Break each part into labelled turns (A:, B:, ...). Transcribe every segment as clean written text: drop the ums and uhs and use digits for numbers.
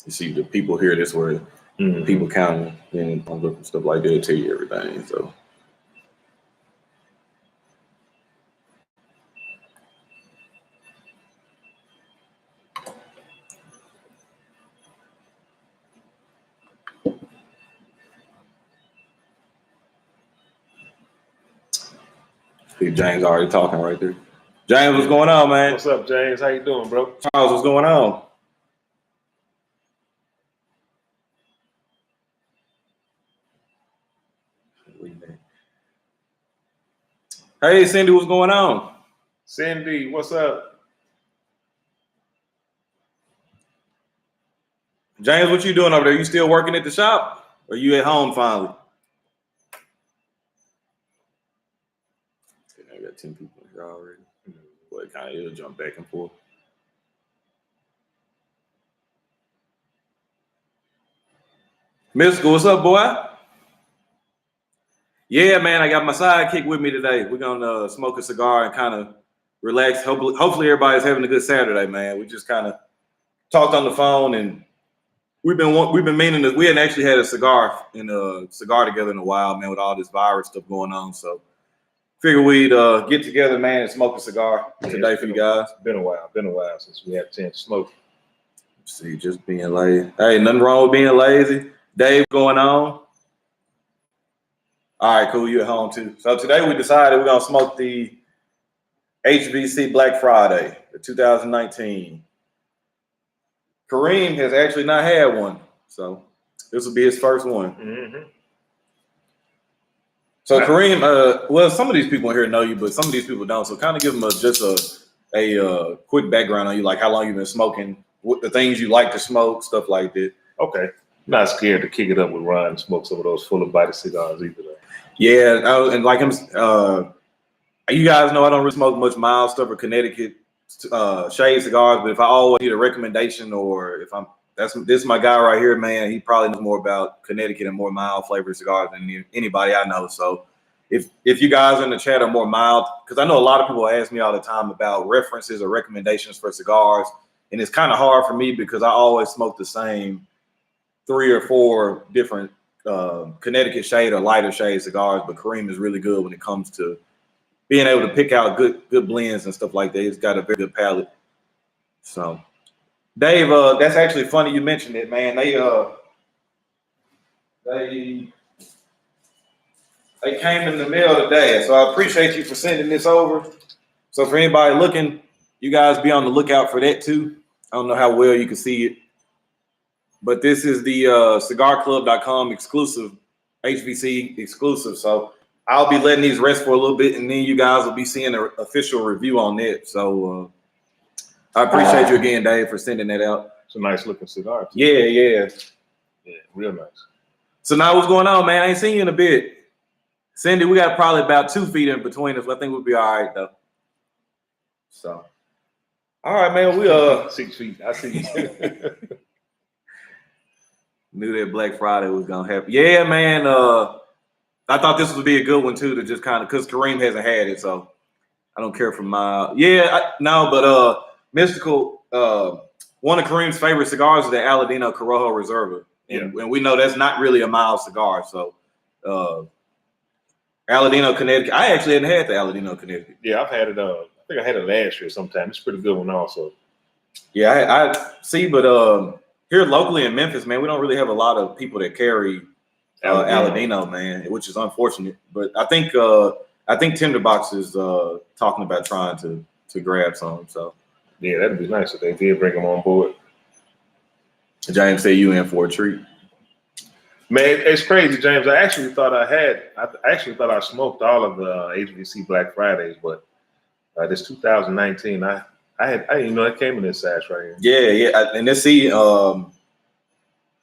A: You see the people here, this where people counting and stuff like that, tell you everything. So see James already talking right there. James, what's going on, man?
B: What's up, James? How you doing, bro?
A: Charles, what's going on? Hey, Cindy, what's going on?
B: Cindy, what's up?
A: James, what you doing over there? You still working at the shop? Or you at home finally? I got 10 people here already. Boy, kind of it'll jump back and forth. Mystical, what's up, boy? Yeah, man, I got my sidekick with me today. We're gonna smoke a cigar and kind of relax. Hopefully everybody's having a good Saturday, man. We just kind of talked on the phone, and we've been meaning that we hadn't actually had a cigar together in a while, man, with all this virus stuff going on. So figure we'd get together, man, and smoke a cigar today for you guys.
B: Been a while since we had a chance to smoke.
A: See, just being lazy. Hey, nothing wrong with being lazy. Dave, going on? All right, cool. You at home too. So today we decided we're gonna smoke the HVC Black Friday, the 2019. Kareem has actually not had one, so this will be his first one. So Kareem, well, some of these people here know you, but some of these people don't. So kind of give them just a quick background on you, like how long you've been smoking, what the things you like to smoke, stuff like that.
B: Okay. Not scared to kick it up with Ron and smoke some of those full of body cigars either. Though.
A: Yeah, and like him, you guys know I don't really smoke much mild stuff or Connecticut shade cigars, but if I always need a recommendation or if this is my guy right here, man, he probably knows more about Connecticut and more mild flavored cigars than anybody I know. So if you guys in the chat are more mild, because I know a lot of people ask me all the time about references or recommendations for cigars, and it's kind of hard for me because I always smoke the same 3 or 4 different Connecticut shade or lighter shade cigars, but Kareem is really good when it comes to being able to pick out good blends and stuff like that. He's got a very good palate. So, Dave, that's actually funny you mentioned it, man. They came in the mail today, so I appreciate you for sending this over. So for anybody looking, you guys be on the lookout for that too. I don't know how well you can see it, but this is the cigarclub.com exclusive, HVC exclusive. So I'll be letting these rest for a little bit, and then you guys will be seeing an official review on it. So I appreciate you again, Dave, for sending that out.
B: It's a nice looking cigar. Too.
A: Yeah,
B: real nice.
A: So now what's going on, man? I ain't seen you in a bit. Cindy, we got probably about 2 feet in between us. I think we'll be all right though. So, all right, man. We
B: 6 feet. I see you.
A: Knew that Black Friday was gonna happen. Yeah, man. I thought this would be a good one too, to just kind of, because Kareem hasn't had it, so I don't care for my. But Mystical. One of Kareem's favorite cigars is the Aladino Corojo Reserva, and we know that's not really a mild cigar. So, Aladino Connecticut. I actually hadn't had the Aladino Connecticut.
B: Yeah, I've had it. I think I had it last year sometime. It's a pretty good one also.
A: Yeah, I see, but here locally in Memphis, man, we don't really have a lot of people that carry Aladino, man, which is unfortunate. But I think Tinderbox is talking about trying to grab some. So
B: yeah, that'd be nice if they did bring them on board.
A: James said you in for a treat.
B: Man, it's crazy, James. I actually thought I smoked all of the HVC Black Fridays, but this 2019, I it came in this size right here.
A: Yeah, and let's see.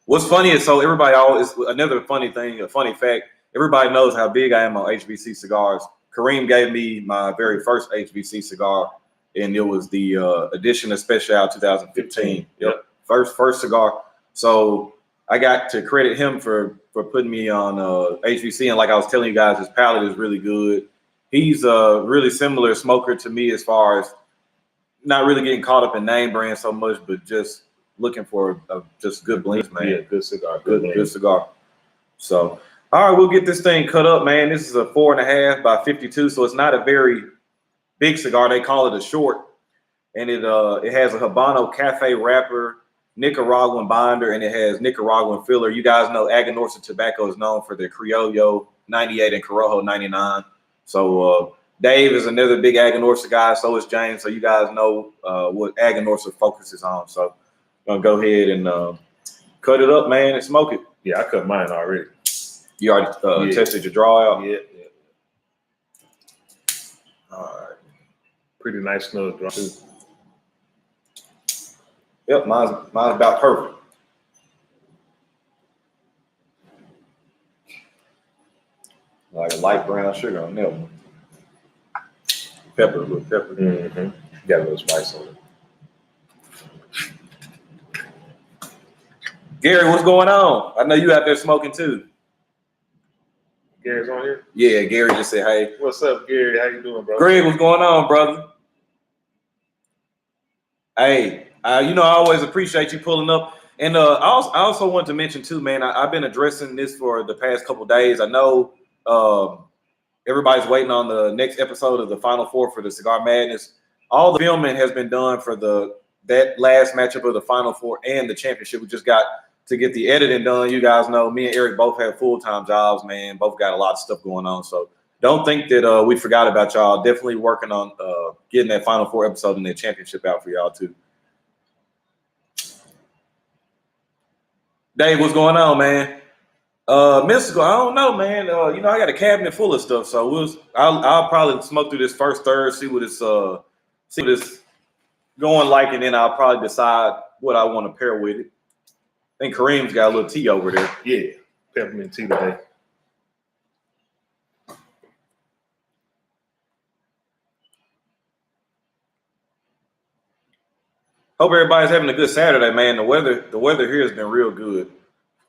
A: What's funny is, so everybody always, another funny thing, a funny fact, everybody knows how big I am on HVC cigars. Kareem gave me my very first HVC cigar, and it was the Edition Especial 2015. Yep. First cigar. So I got to credit him for putting me on HVC, and like I was telling you guys, his palate is really good. He's a really similar smoker to me as far as not really getting caught up in name brand so much, but just looking for just good blends, man.
B: Yeah, good cigar.
A: Good cigar. So, all right, we'll get this thing cut up, man. This is a 4.5 by 52, so it's not a very big cigar. They call it a short, and it has a Habano Cafe wrapper, Nicaraguan binder, and it has Nicaraguan filler. You guys know Aganorsa Tobacco is known for their Criollo 98 and Corojo 99. So Dave is another big Aganorsa guy. So is James. So you guys know what Aganorsa focuses on. So I'm gonna go ahead and cut it up, man, and smoke it.
B: Yeah, I cut mine already.
A: You already tested your draw out?
B: Yeah.
A: All right.
B: Pretty nice nose draw too.
A: Yep, mine's about perfect. Like a light brown sugar on that one. Pepper, a little pepper.
B: Mm-hmm. Got a little spice on it.
A: Gary, what's going on? I know you out there smoking too.
B: Gary's on here?
A: Yeah, Gary just said, hey.
B: What's up, Gary? How you doing, bro?
A: Greg, what's going on, brother? Hey, I always appreciate you pulling up. And I also want to mention too, man, I've been addressing this for the past couple days. I know everybody's waiting on the next episode of the Final Four for the Cigar Madness. All the filming has been done for that last matchup of the Final Four and the championship. We just got to get the editing done. You guys know me and Eric both have full-time jobs, man. Both got a lot of stuff going on. So don't think that we forgot about y'all. Definitely working on getting that Final Four episode and that championship out for y'all too. Dave, what's going on, man? Mystical, I don't know, man. I got a cabinet full of stuff, so I'll probably smoke through this first third, see what it's going like, and then I'll probably decide what I want to pair with it. I think Kareem's got a little tea over there.
B: Yeah, peppermint tea today.
A: Hope everybody's having a good Saturday, man. The weather here has been real good.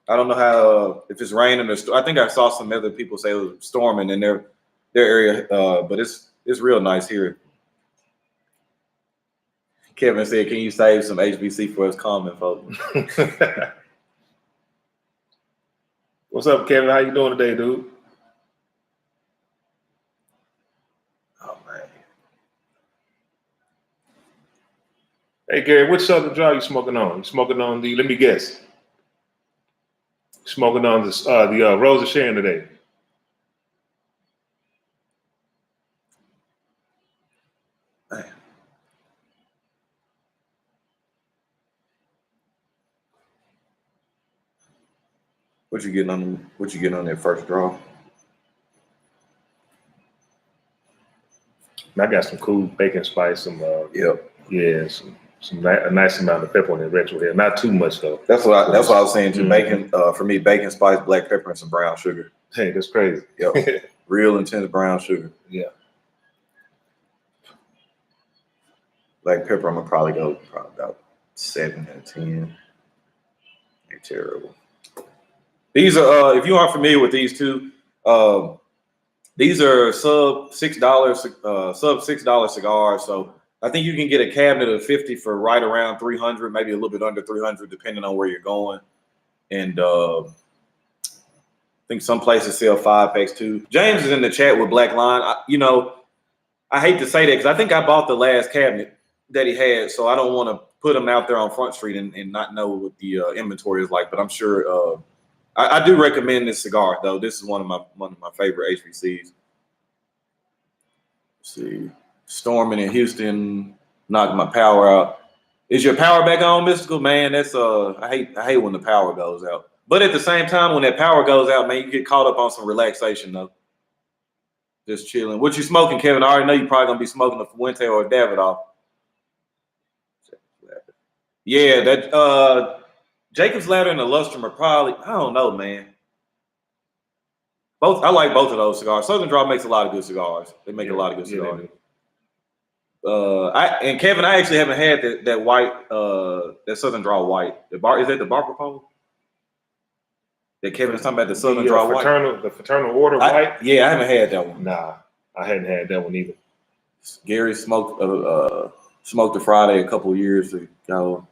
A: I don't know how if it's raining or I think I saw some other people say it was storming in their area, but it's real nice here. Kevin said, "Can you save some HVC for his comment, folks?"
B: What's up, Kevin? How you doing today, dude?
A: Oh man.
B: Hey Gary, what Southern draw you smoking on? You smoking on let me guess. Smoking on the Rose of Sharon today.
A: Man. What you getting on that first draw?
B: I got some cool bacon spice, some a nice amount of pepper on that retro here. Not too much though.
A: That's what I was saying too. Bacon, for me, bacon, spice, black pepper, and some brown sugar.
B: Hey, that's crazy.
A: Yep. Real intense brown sugar.
B: Yeah.
A: Black pepper, I'm gonna probably go about 7 out of 10. They're terrible. These are if you aren't familiar with these two, these are sub $6 cigars. So I think you can get a cabinet of 50 for right around 300, maybe a little bit under 300, depending on where you're going. And I think some places sell 5-packs too. James is in the chat with Black Line. I hate to say that because I think I bought the last cabinet that he had, so I don't want to put him out there on Front Street and not know what the inventory is like. But I'm sure I do recommend this cigar though. This is one of my favorite HVCs. Let's see. Storming in Houston, knocked my power out. Is your power back on, Mystical? Man, that's I hate when the power goes out. But at the same time, when that power goes out, man, you get caught up on some relaxation though. Just chilling. What you smoking, Kevin? I already know you're probably gonna be smoking a Fuente or a Davidoff. Yeah, that Jacob's Ladder and the Lustrum are probably, I don't know, man. I like both of those cigars. Southern Draw makes a lot of good cigars. They make a lot of good cigars. And Kevin, I actually haven't had that white, that Southern Draw white. Is that the Bar Proposal? That Kevin's talking about the Southern Draw white.
B: The Fraternal Order white.
A: Yeah, I haven't had that one.
B: Nah, I hadn't had that one either. Gary
A: smoked the Friday a couple years ago.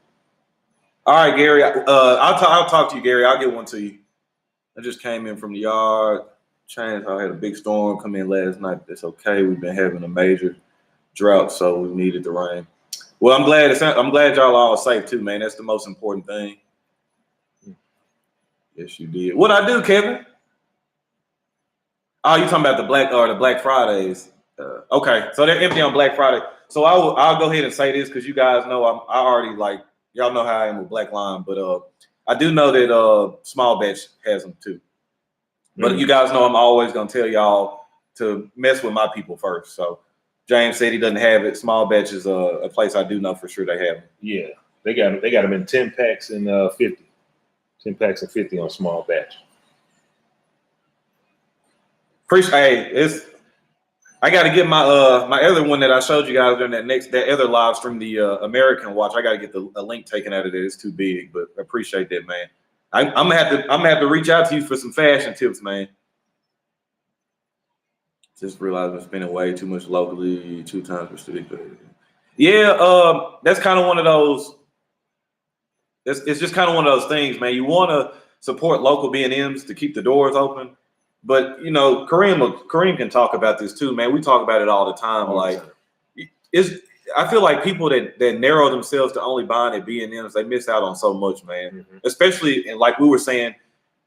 A: All right, Gary. I'll talk to you, Gary. I'll get one to you. I just came in from the yard. I had a big storm come in last night. It's okay. We've been having a major drought, so we needed the rain. Well, I'm glad y'all are all safe too, man. That's the most important thing. Yes, you did. What I do, Kevin? Oh, you talking about the Black Fridays? Okay, so they're empty on Black Friday. So I'll go ahead and say this because you guys know I already like y'all know how I am with Black Line, but I do know that Small Batch has them too. But you guys know I'm always gonna tell y'all to mess with my people first. So James said he doesn't have it. Small Batch is a place I do know for sure they have them.
B: Yeah, they got them in 10 packs and 50. 10 packs and 50 on Small Batch.
A: I got to get my my other one that I showed you guys during that other live stream, the American watch. I got to get a link taken out of it. It's too big, but I appreciate that, man. I'm gonna have to reach out to you for some fashion tips, man. Just realized I'm spending way too much locally 2 times per city. Yeah, that's kind of one of those. It's just kind of one of those things, man. You want to support local B&Ms to keep the doors open, but you know, Kareem can talk about this too, man. We talk about it all the time. I feel like people that narrow themselves to only buying at B&Ms, they miss out on so much, man. Especially, and like we were saying,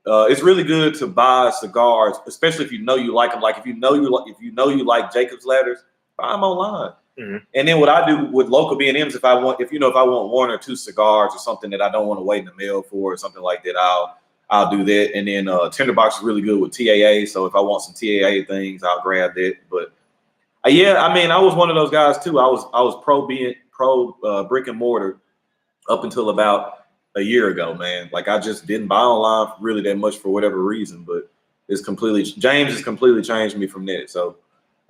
A: it's really good to buy cigars, especially if you know you like them. Like if you know you like Jacob's Ladders, buy them online. And then what I do with local B&Ms, if I want 1 or 2 cigars or something that I don't want to wait in the mail for or something like that, I'll do that. And then Tinderbox is really good with TAA. So if I want some TAA things, I'll grab that. But yeah, I mean, I was one of those guys too. I was pro brick and mortar up until about a year ago, man. Like I just didn't buy online really that much for whatever reason. But James has completely changed me from that. So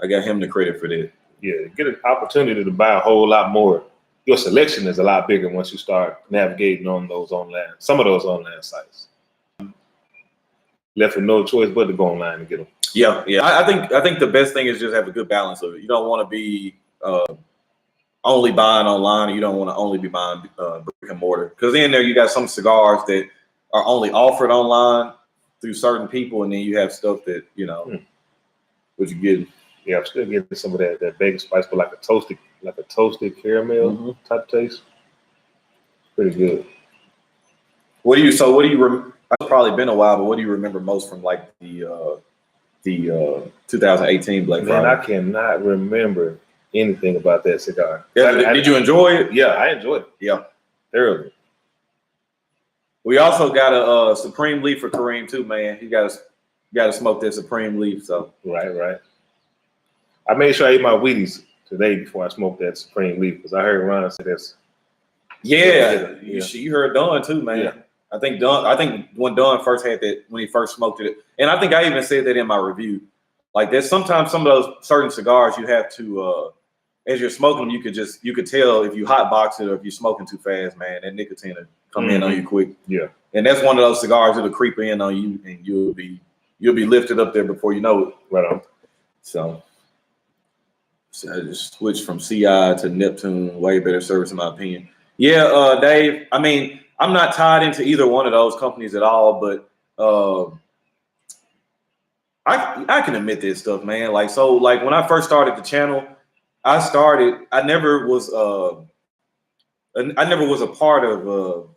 A: I got him the credit for that.
B: Yeah, get an opportunity to buy a whole lot more. Your selection is a lot bigger once you start navigating on some of those online sites. Left with no choice but to go online and get them.
A: Yeah. I think the best thing is just have a good balance of it. You don't want to be only buying online, and you don't want to only be buying brick and mortar, because then there you got some cigars that are only offered online through certain people, and then you have stuff that what you get.
B: Yeah, I'm still getting some of that bacon spice, but like a toasted caramel type taste. Pretty good.
A: What do you it's probably been a while, but what do you remember most from like the 2018 Black Friday?
B: Man, I cannot remember anything about that cigar.
A: Did you enjoy it?
B: Yeah, I enjoyed it. Yeah, thoroughly.
A: We also got a Supreme Leaf for Kareem too, man. You got to smoke that Supreme Leaf. So
B: right. I made sure I ate my Wheaties today before I smoked that Supreme Leaf, because I heard Ron say that's.
A: Yeah. You heard Don too, man. Yeah. I think when Don first had that, when he first smoked it, and I think I even said that in my review. Like there's sometimes some of those certain cigars you have to, as you're smoking them, you could tell if you hotbox it or if you're smoking too fast, man. That nicotine will come in on you quick. Yeah. And that's one of those cigars that'll creep in on you, and you'll be lifted up there before you know it.
B: Right on.
A: So I just switched from CI to Neptune. Way better service, in my opinion. Yeah, Dave. I mean, I'm not tied into either one of those companies at all, but I can admit this stuff, man. Like when I first started the channel, I never was a part of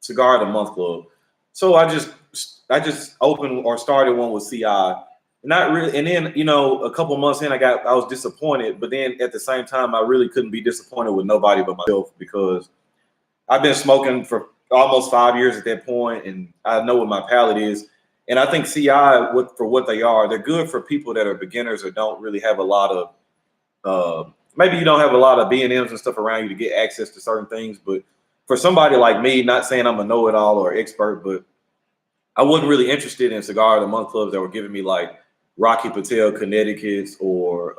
A: Cigar of the Month Club. So I just opened or started one with CI. Not really, and then a couple months in, I was disappointed, but then at the same time, I really couldn't be disappointed with nobody but myself, because I've been smoking for almost 5 years at that point, and I know what my palate is. And I think CI, for what they are, they're good for people that are beginners or don't really have a lot of maybe you don't have a lot of B&Ms and stuff around you to get access to certain things. But for somebody like me, not saying I'm a know-it-all or expert, but I wasn't really interested in Cigar of the Month clubs that were giving me like Rocky Patel Connecticut's or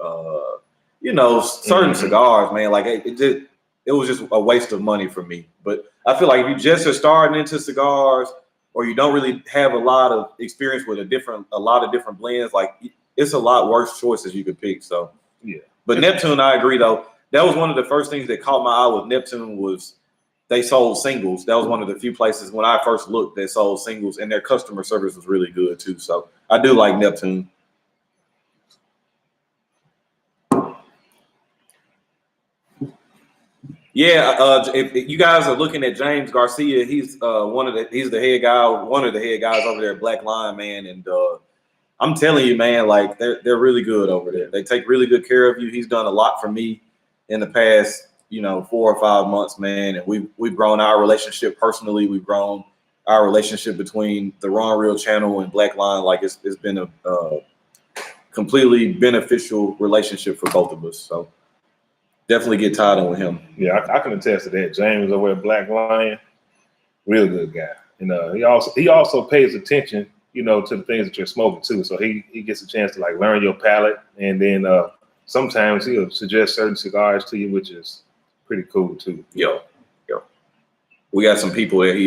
A: certain cigars, man. Like it was just a waste of money for me. But I feel like if you just are starting into cigars, or you don't really have a lot of experience with a lot of different blends, like it's a lot worse choices you could pick. So yeah. But Neptune, I agree though. That was one of the first things that caught my eye with Neptune was they sold singles. That was one of the few places when I first looked that sold singles, and their customer service was really good too. So I do like Neptune. Yeah, if you guys are looking at James Garcia, he's he's the head guy, one of the head guys over there at Black Lion, man. And I'm telling you, man, like they're really good over there. They take really good care of you. He's done a lot for me in the past, 4 or 5 months, man. And we've grown our relationship personally. We've grown our relationship between the RonReal channel and Black Lion. Like it's been a completely beneficial relationship for both of us. So definitely get tied in with him.
B: Yeah, I can attest to that. James over at Black Lion, real good guy. And he also pays attention, to the things that you're smoking too. So he gets a chance to like learn your palate, and then sometimes he'll suggest certain cigars to you, which is pretty cool too.
A: Yo. We got some people that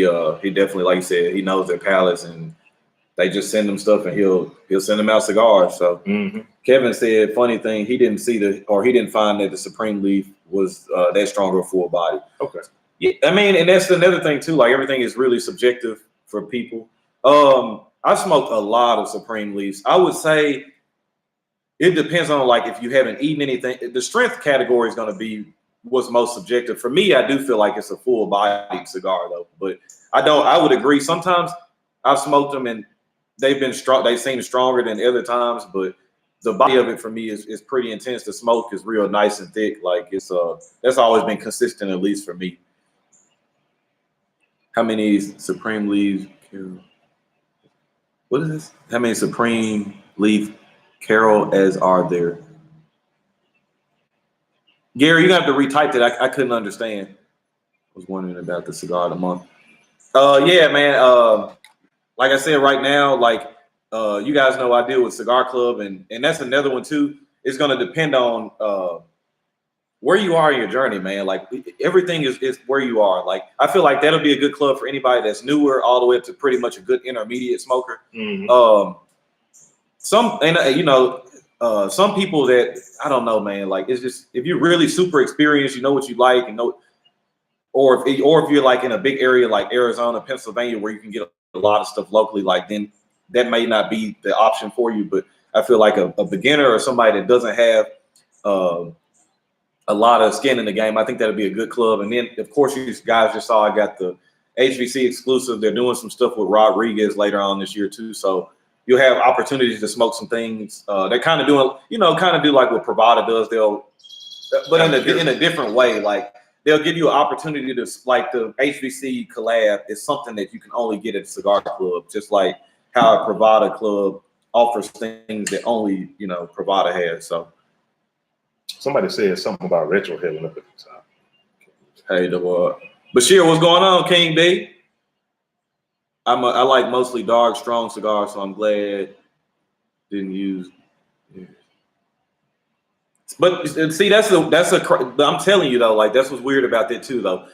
A: he definitely, like you said, he knows their palates, and they just send them stuff, and he'll send them out cigars. So Kevin said, funny thing, he didn't find that the Supreme Leaf was that stronger full body.
B: Okay.
A: Yeah, I mean, and that's another thing too. Like everything is really subjective for people. I smoked a lot of Supreme Leafs. I would say it depends on like if you haven't eaten anything. The strength category is going to be what's most subjective. For me, I do feel like it's a full bodied cigar though. But I would agree. Sometimes I've smoked them and they've been strong. They seem stronger than other times, but the body of it for me is pretty intense. The smoke is real nice and thick. Like it's that's always been consistent, at least for me. How many Supreme Leaves? What is this? How many Supreme Leaf Carol as are there? Gary, you have to retype that. I couldn't understand. I was wondering about the cigar of the month. Yeah, man. Like I said, right now, like you guys know I deal with Cigar Club, and that's another one too. It's going to depend on where you are in your journey, man. Like everything is where you are. Like I feel like that'll be a good club for anybody that's newer, all the way up to pretty much a good intermediate smoker. Some people that I don't know, man. Like it's just if you're really super experienced, you know what you like, and know, or if you're like in a big area like Arizona, Pennsylvania, where you can get a lot of stuff locally, like then that may not be the option for you. But I feel like a beginner or somebody that doesn't have a lot of skin in the game, I think that'll be a good club. And then of course you guys just saw I got the HVC exclusive. They're doing some stuff with Rodriguez later on this year too, so you'll have opportunities to smoke some things. They're kind of doing, kind of do like what Pravada does. But in a different way. Like they'll give you an opportunity to, like the HVC collab is something that you can only get at a cigar club, just like how a Pravada club offers things that only Pravada has. So
B: somebody said something about retro heaven up at the top.
A: Hey, Bashir, what's going on, King B? I like mostly dark, strong cigars, so I'm glad didn't use. Yeah. But see, I'm telling you though, like that's what's weird about that too, though.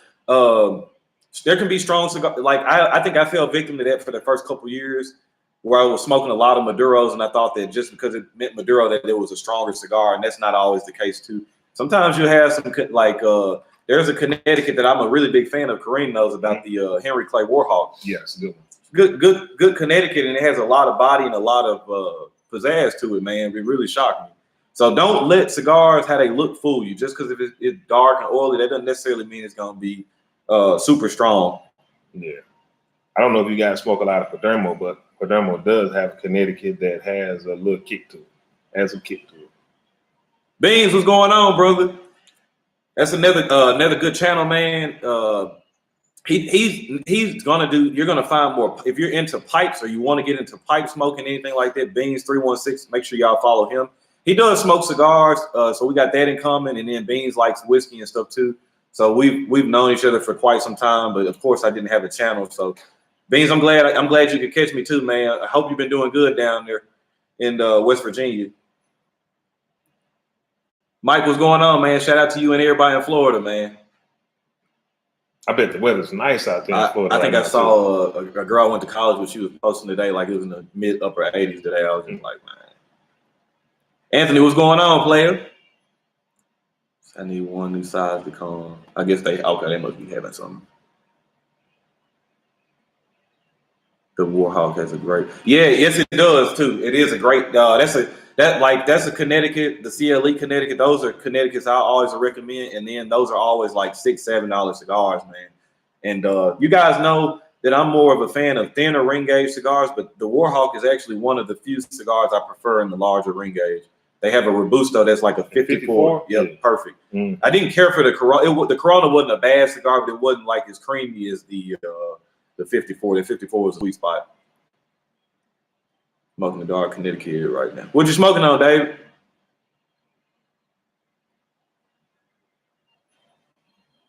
A: There can be strong cigars. Like I think I fell victim to that for the first couple years, where I was smoking a lot of Maduros, and I thought that just because it meant Maduro that it was a stronger cigar, and that's not always the case too. Sometimes you have some like there's a Connecticut that I'm a really big fan of. Kareem knows about the Henry Clay Warhawk.
B: Yes,
A: good Connecticut, and it has a lot of body and a lot of pizzazz to it, man. It really shocked me. So don't let cigars how they look fool you. Just because if it's dark and oily, that doesn't necessarily mean it's gonna be super strong.
B: Yeah, I don't know if you guys smoke a lot of Padermo, but Padermo does have Connecticut that has a little kick to it. Has some kick to it.
A: Beans, what's going on, brother? That's another good channel, man. He's gonna do. You're gonna find more if you're into pipes or you want to get into pipe smoking, anything like that. Beans 316. Make sure y'all follow him. He does smoke cigars, so we got that in common. And then Beans likes whiskey and stuff too. So we've known each other for quite some time. But of course, I didn't have a channel. So Beans, I'm glad you could catch me too, man. I hope you've been doing good down there in West Virginia. Mike, what's going on, man? Shout out to you and everybody in Florida, man.
B: I bet the weather's nice out there in Florida.
A: I think I saw a girl I went to college with. She was posting today like it was in the mid upper 80s today. I was just like, man. Anthony, what's going on, player? I need one new size to come. I guess they must be having something. The Warhawk has a great. Yeah, yes, it does too. It is a great. That's a Connecticut, the CLE Connecticut. Those are Connecticut's I always recommend, and then those are always like $6-7 cigars, man. And you guys know that I'm more of a fan of thinner ring gauge cigars, but the Warhawk is actually one of the few cigars I prefer in the larger ring gauge. They have a Robusto that's like a 54. Yep, perfect. I didn't care for the Corona. The Corona wasn't a bad cigar, but it wasn't like as creamy as the 54. The 54 was a sweet spot. Smoking the dark Connecticut right now. What you smoking on, David?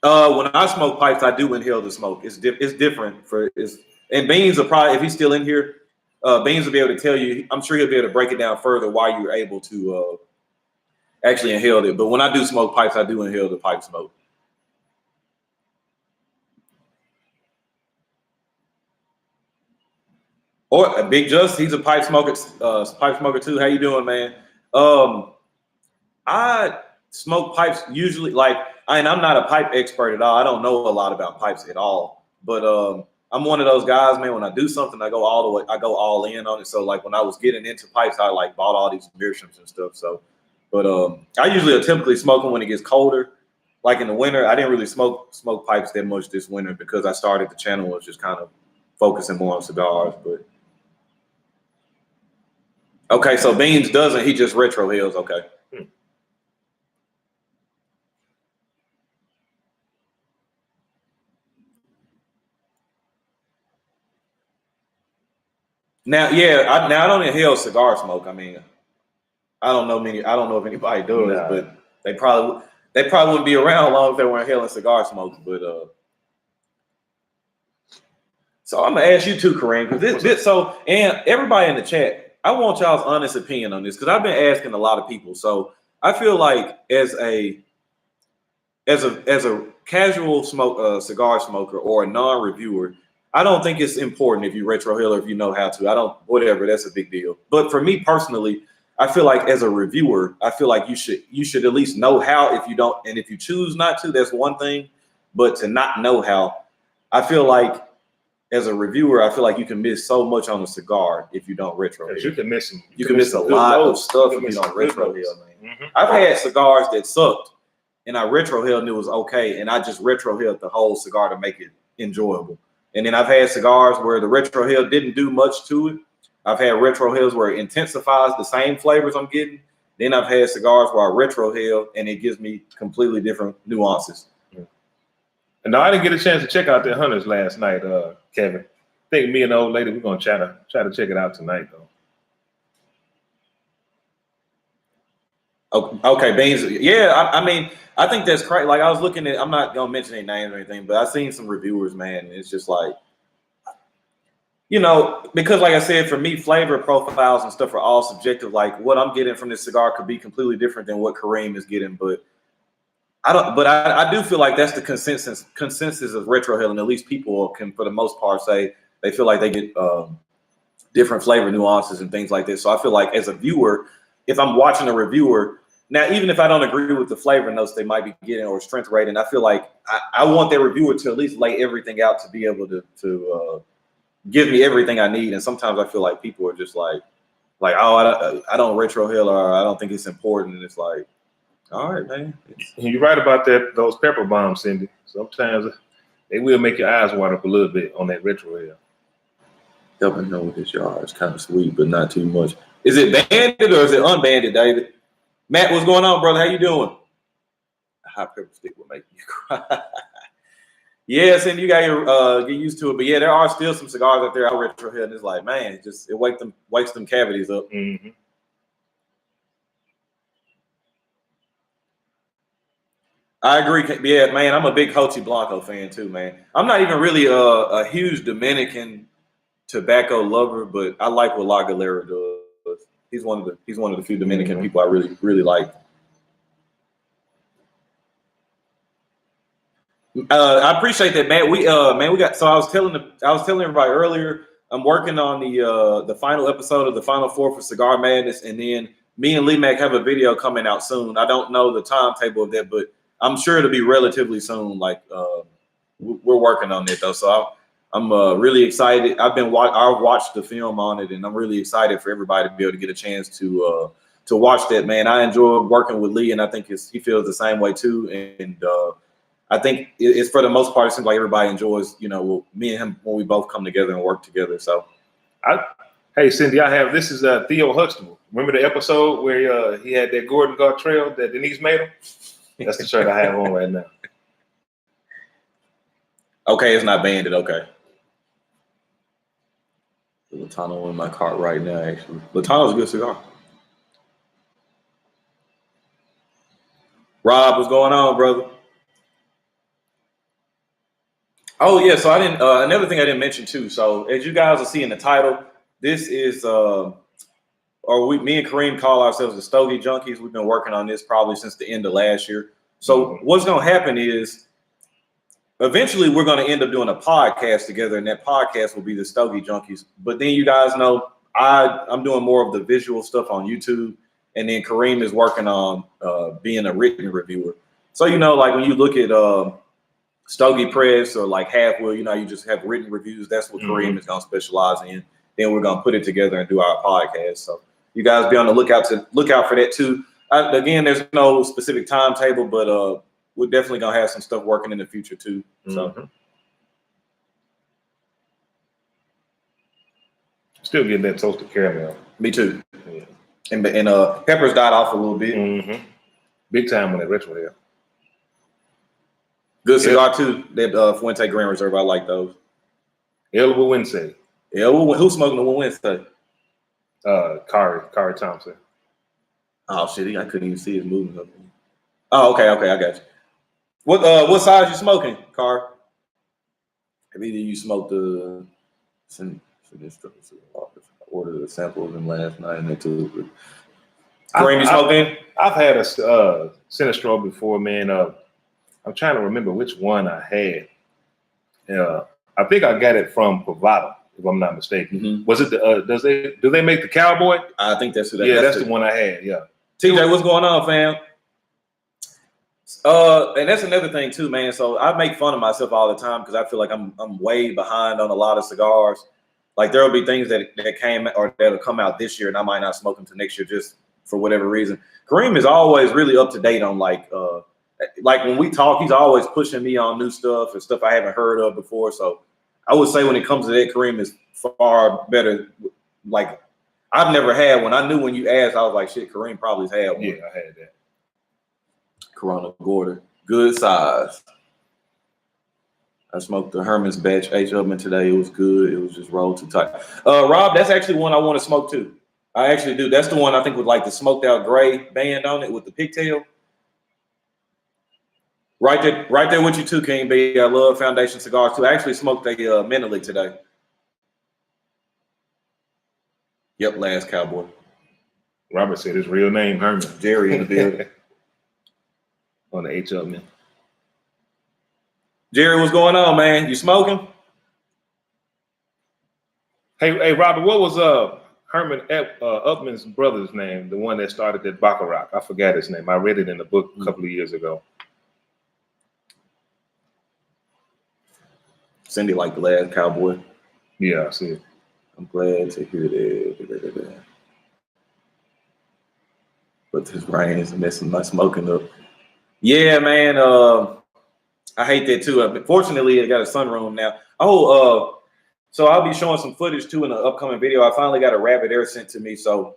A: When I smoke pipes, I do inhale the smoke. It's different and Beans will probably, if he's still in here, Beans will be able to tell you. I'm sure he'll be able to break it down further why you're able to actually inhale it. But when I do smoke pipes, I do inhale the pipe smoke. Or Big Just, he's a pipe smoker too. How you doing, man? I smoke pipes usually, I'm not a pipe expert at all. I don't know a lot about pipes at all. But I'm one of those guys, man. When I do something, I go all in on it. So like when I was getting into pipes, I like bought all these meerschaums and stuff. So, but I usually typically smoke them when it gets colder. Like in the winter, I didn't really smoke pipes that much this winter because I started the channel was just kind of focusing more on cigars. But okay, so Beans doesn't. He just retrohales. Okay. Now, I don't inhale cigar smoke. I mean, I don't know if anybody does, but they probably wouldn't be around long if they weren't inhaling cigar smoke. But so I'm gonna ask you too, Kareem, because and everybody in the chat, I want y'all's honest opinion on this because I've been asking a lot of people. So I feel like as a casual cigar smoker or a non-reviewer, I don't think it's important if you retrohale or if you know how to. Whatever, that's a big deal. But for me personally, I feel like as a reviewer, I feel like you should at least know how. If you don't, and if you choose not to, that's one thing. But to not know how, I feel like as a reviewer, I feel like you can miss so much on a cigar if you don't retrohale.
B: You can miss
A: a lot of stuff if you don't retrohale. I've had cigars that sucked, and I retrohaled and it was okay, and I just retrohaled the whole cigar to make it enjoyable. And then I've had cigars where the retrohale didn't do much to it. I've had retrohales where it intensifies the same flavors I'm getting. Then I've had cigars where I retrohale and it gives me completely different nuances.
B: And now I didn't get a chance to check out the Hunters last night, Kevin. I think me and the old lady, we're gonna try to check it out tonight though.
A: Okay, Beans. Yeah, I mean, I think that's crazy. Like I was looking at, I'm not gonna mention any names or anything, but I've seen some reviewers, man. And it's just like, because like I said, for me, flavor profiles and stuff are all subjective. Like what I'm getting from this cigar could be completely different than what Kareem is getting, but I do feel like that's the consensus of retrohaling. At least people can, for the most part, say they feel like they get different flavor nuances and things like this. So I feel like as a viewer, if I'm watching a reviewer, now even if I don't agree with the flavor notes they might be getting or strength rating, I feel like I want that reviewer to at least lay everything out to be able to give me everything I need. And sometimes I feel like people are just like oh, I don't retrohale or I don't think it's important. And it's like, all right, man.
B: You're right about that. Those pepper bombs, Cindy. Sometimes they will make your eyes water up a little bit on that retrohale.
A: Helping know with this yard. It's kind of sweet, but not too much. Is it banded or is it unbanded, David? Matt, what's going on, brother? How you doing? A hot pepper stick will make you cry. Yes, and you got to get used to it. But yeah, there are still some cigars out there I retrohale, and it's like, man, it wakes them cavities up.
B: Mm-hmm.
A: I agree. Yeah, man, I'm a big Jochi Blanco fan too, man. I'm not even really a huge Dominican tobacco lover, but I like what La Galera does. He's one of the few Dominican people I really, really like. I appreciate that, Matt. We got. So I was telling everybody earlier, I'm working on the final episode of the Final Four for Cigar Madness, and then me and Lee Mac have a video coming out soon. I don't know the timetable of that, but I'm sure it'll be relatively soon. Like we're working on it though, so I'm really excited. I've watched the film on it, and I'm really excited for everybody to be able to get a chance to watch that. Man, I enjoy working with Lee, and I think he feels the same way too. And I think it's for the most part, it seems like everybody enjoys, me and him when we both come together and work together. So,
B: hey Cindy, this is Theo Huxtable. Remember the episode where he had that Gordon Gartrell that Denise made him? That's the shirt I have on right now.
A: Okay, it's not banded. Okay. Latano in my cart right now, actually. Latano's a good cigar. Rob, what's going on, brother? Oh, yeah, so I didn't, another thing I didn't mention too. So as you guys will see in the title, this is, me and Kareem call ourselves the Stogie Junkies. We've been working on this probably since the end of last year. So what's going to happen is, eventually, we're going to end up doing a podcast together, and that podcast will be the Stogie Junkies. But then you guys know I'm doing more of the visual stuff on YouTube, and then Kareem is working on being a written reviewer. So, like when you look at Stogie Press or like Half Wheel, you just have written reviews. That's what Kareem is going to specialize in. Then we're going to put it together and do our podcast. So you guys be on the lookout for that too. Again, there's no specific timetable, but we're definitely gonna have some stuff working in the future too. So
B: still getting that toasted caramel.
A: Me too. Yeah. And peppers died off a little bit.
B: Big time on that retro hair.
A: Good cigar too. That Fuente Grand Reserve. I like those.
B: El Wednesday.
A: Yeah, who's smoking the Wednesday?
B: Kari Thompson.
A: Oh shit, I couldn't even see his movement. Oh, okay, I got you. What size you smoking, Car? Have either you smoked the ordered the sample of them last night and they took it. Kareem, you smoked in?
B: I've had a Sinistro before, man. I'm trying to remember which one I had. I think I got it from Bravado, if I'm not mistaken. Was it the do they make the Cowboy?
A: I think that's
B: that's the one I had. Yeah.
A: TJ, what's going on, fam? And that's another thing too, man. So I make fun of myself all the time because I feel like I'm way behind on a lot of cigars. Like there will be things that came or that'll come out this year, and I might not smoke them till next year just for whatever reason. Kareem is always really up to date on like when we talk, he's always pushing me on new stuff and stuff I haven't heard of before. So I would say when it comes to that, Kareem is far better. Like I've never had one. I knew when you asked, I was like, shit, Kareem probably had one.
B: Yeah, I had that.
A: Corona Gorda, good size. I smoked the Herman's batch H oven today. It was good. It was just rolled too tight. Rob, that's actually one I want to smoke too. I actually do. That's the one I think with like the smoked out gray band on it with the pigtail. Right there with you too, King B. I love Foundation Cigars too. I actually smoked a Mentally today. Yep, last Cowboy.
B: Robert said his real name, Herman.
A: Jerry in the building.
B: On the H up, man.
A: Jerry, what's going on, man? You smoking?
B: Hey, Robert, what was Herman Upman's brother's name? The one that started at Baccarat. I forgot his name. I read it in the book a couple of years ago. Cindy
A: like the last Cowboy.
B: Yeah, I see it.
A: I'm glad to hear that. But this rain is messing my smoking up. Yeah, man. I hate that too. Fortunately, I got a sunroom now. So I'll be showing some footage too in the upcoming video. I finally got a rabbit air sent to me. So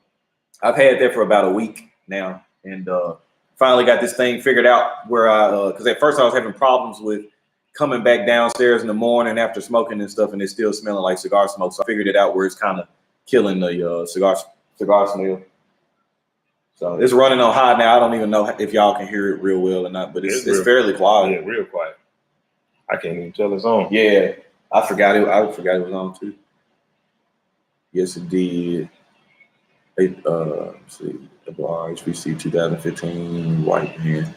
A: I've had that for about a week now. And finally got this thing figured out where because at first I was having problems with coming back downstairs in the morning after smoking and stuff, and it's still smelling like cigar smoke. So I figured it out where it's kind of killing the cigar smell. So it's running on high now. I don't even know if y'all can hear it real well or not, but it's fairly quiet.
B: Yeah, real quiet. I can't even tell it's on.
A: Yeah, I forgot it was on too. Yes, it did. Let's see, HVC 2015 white hand.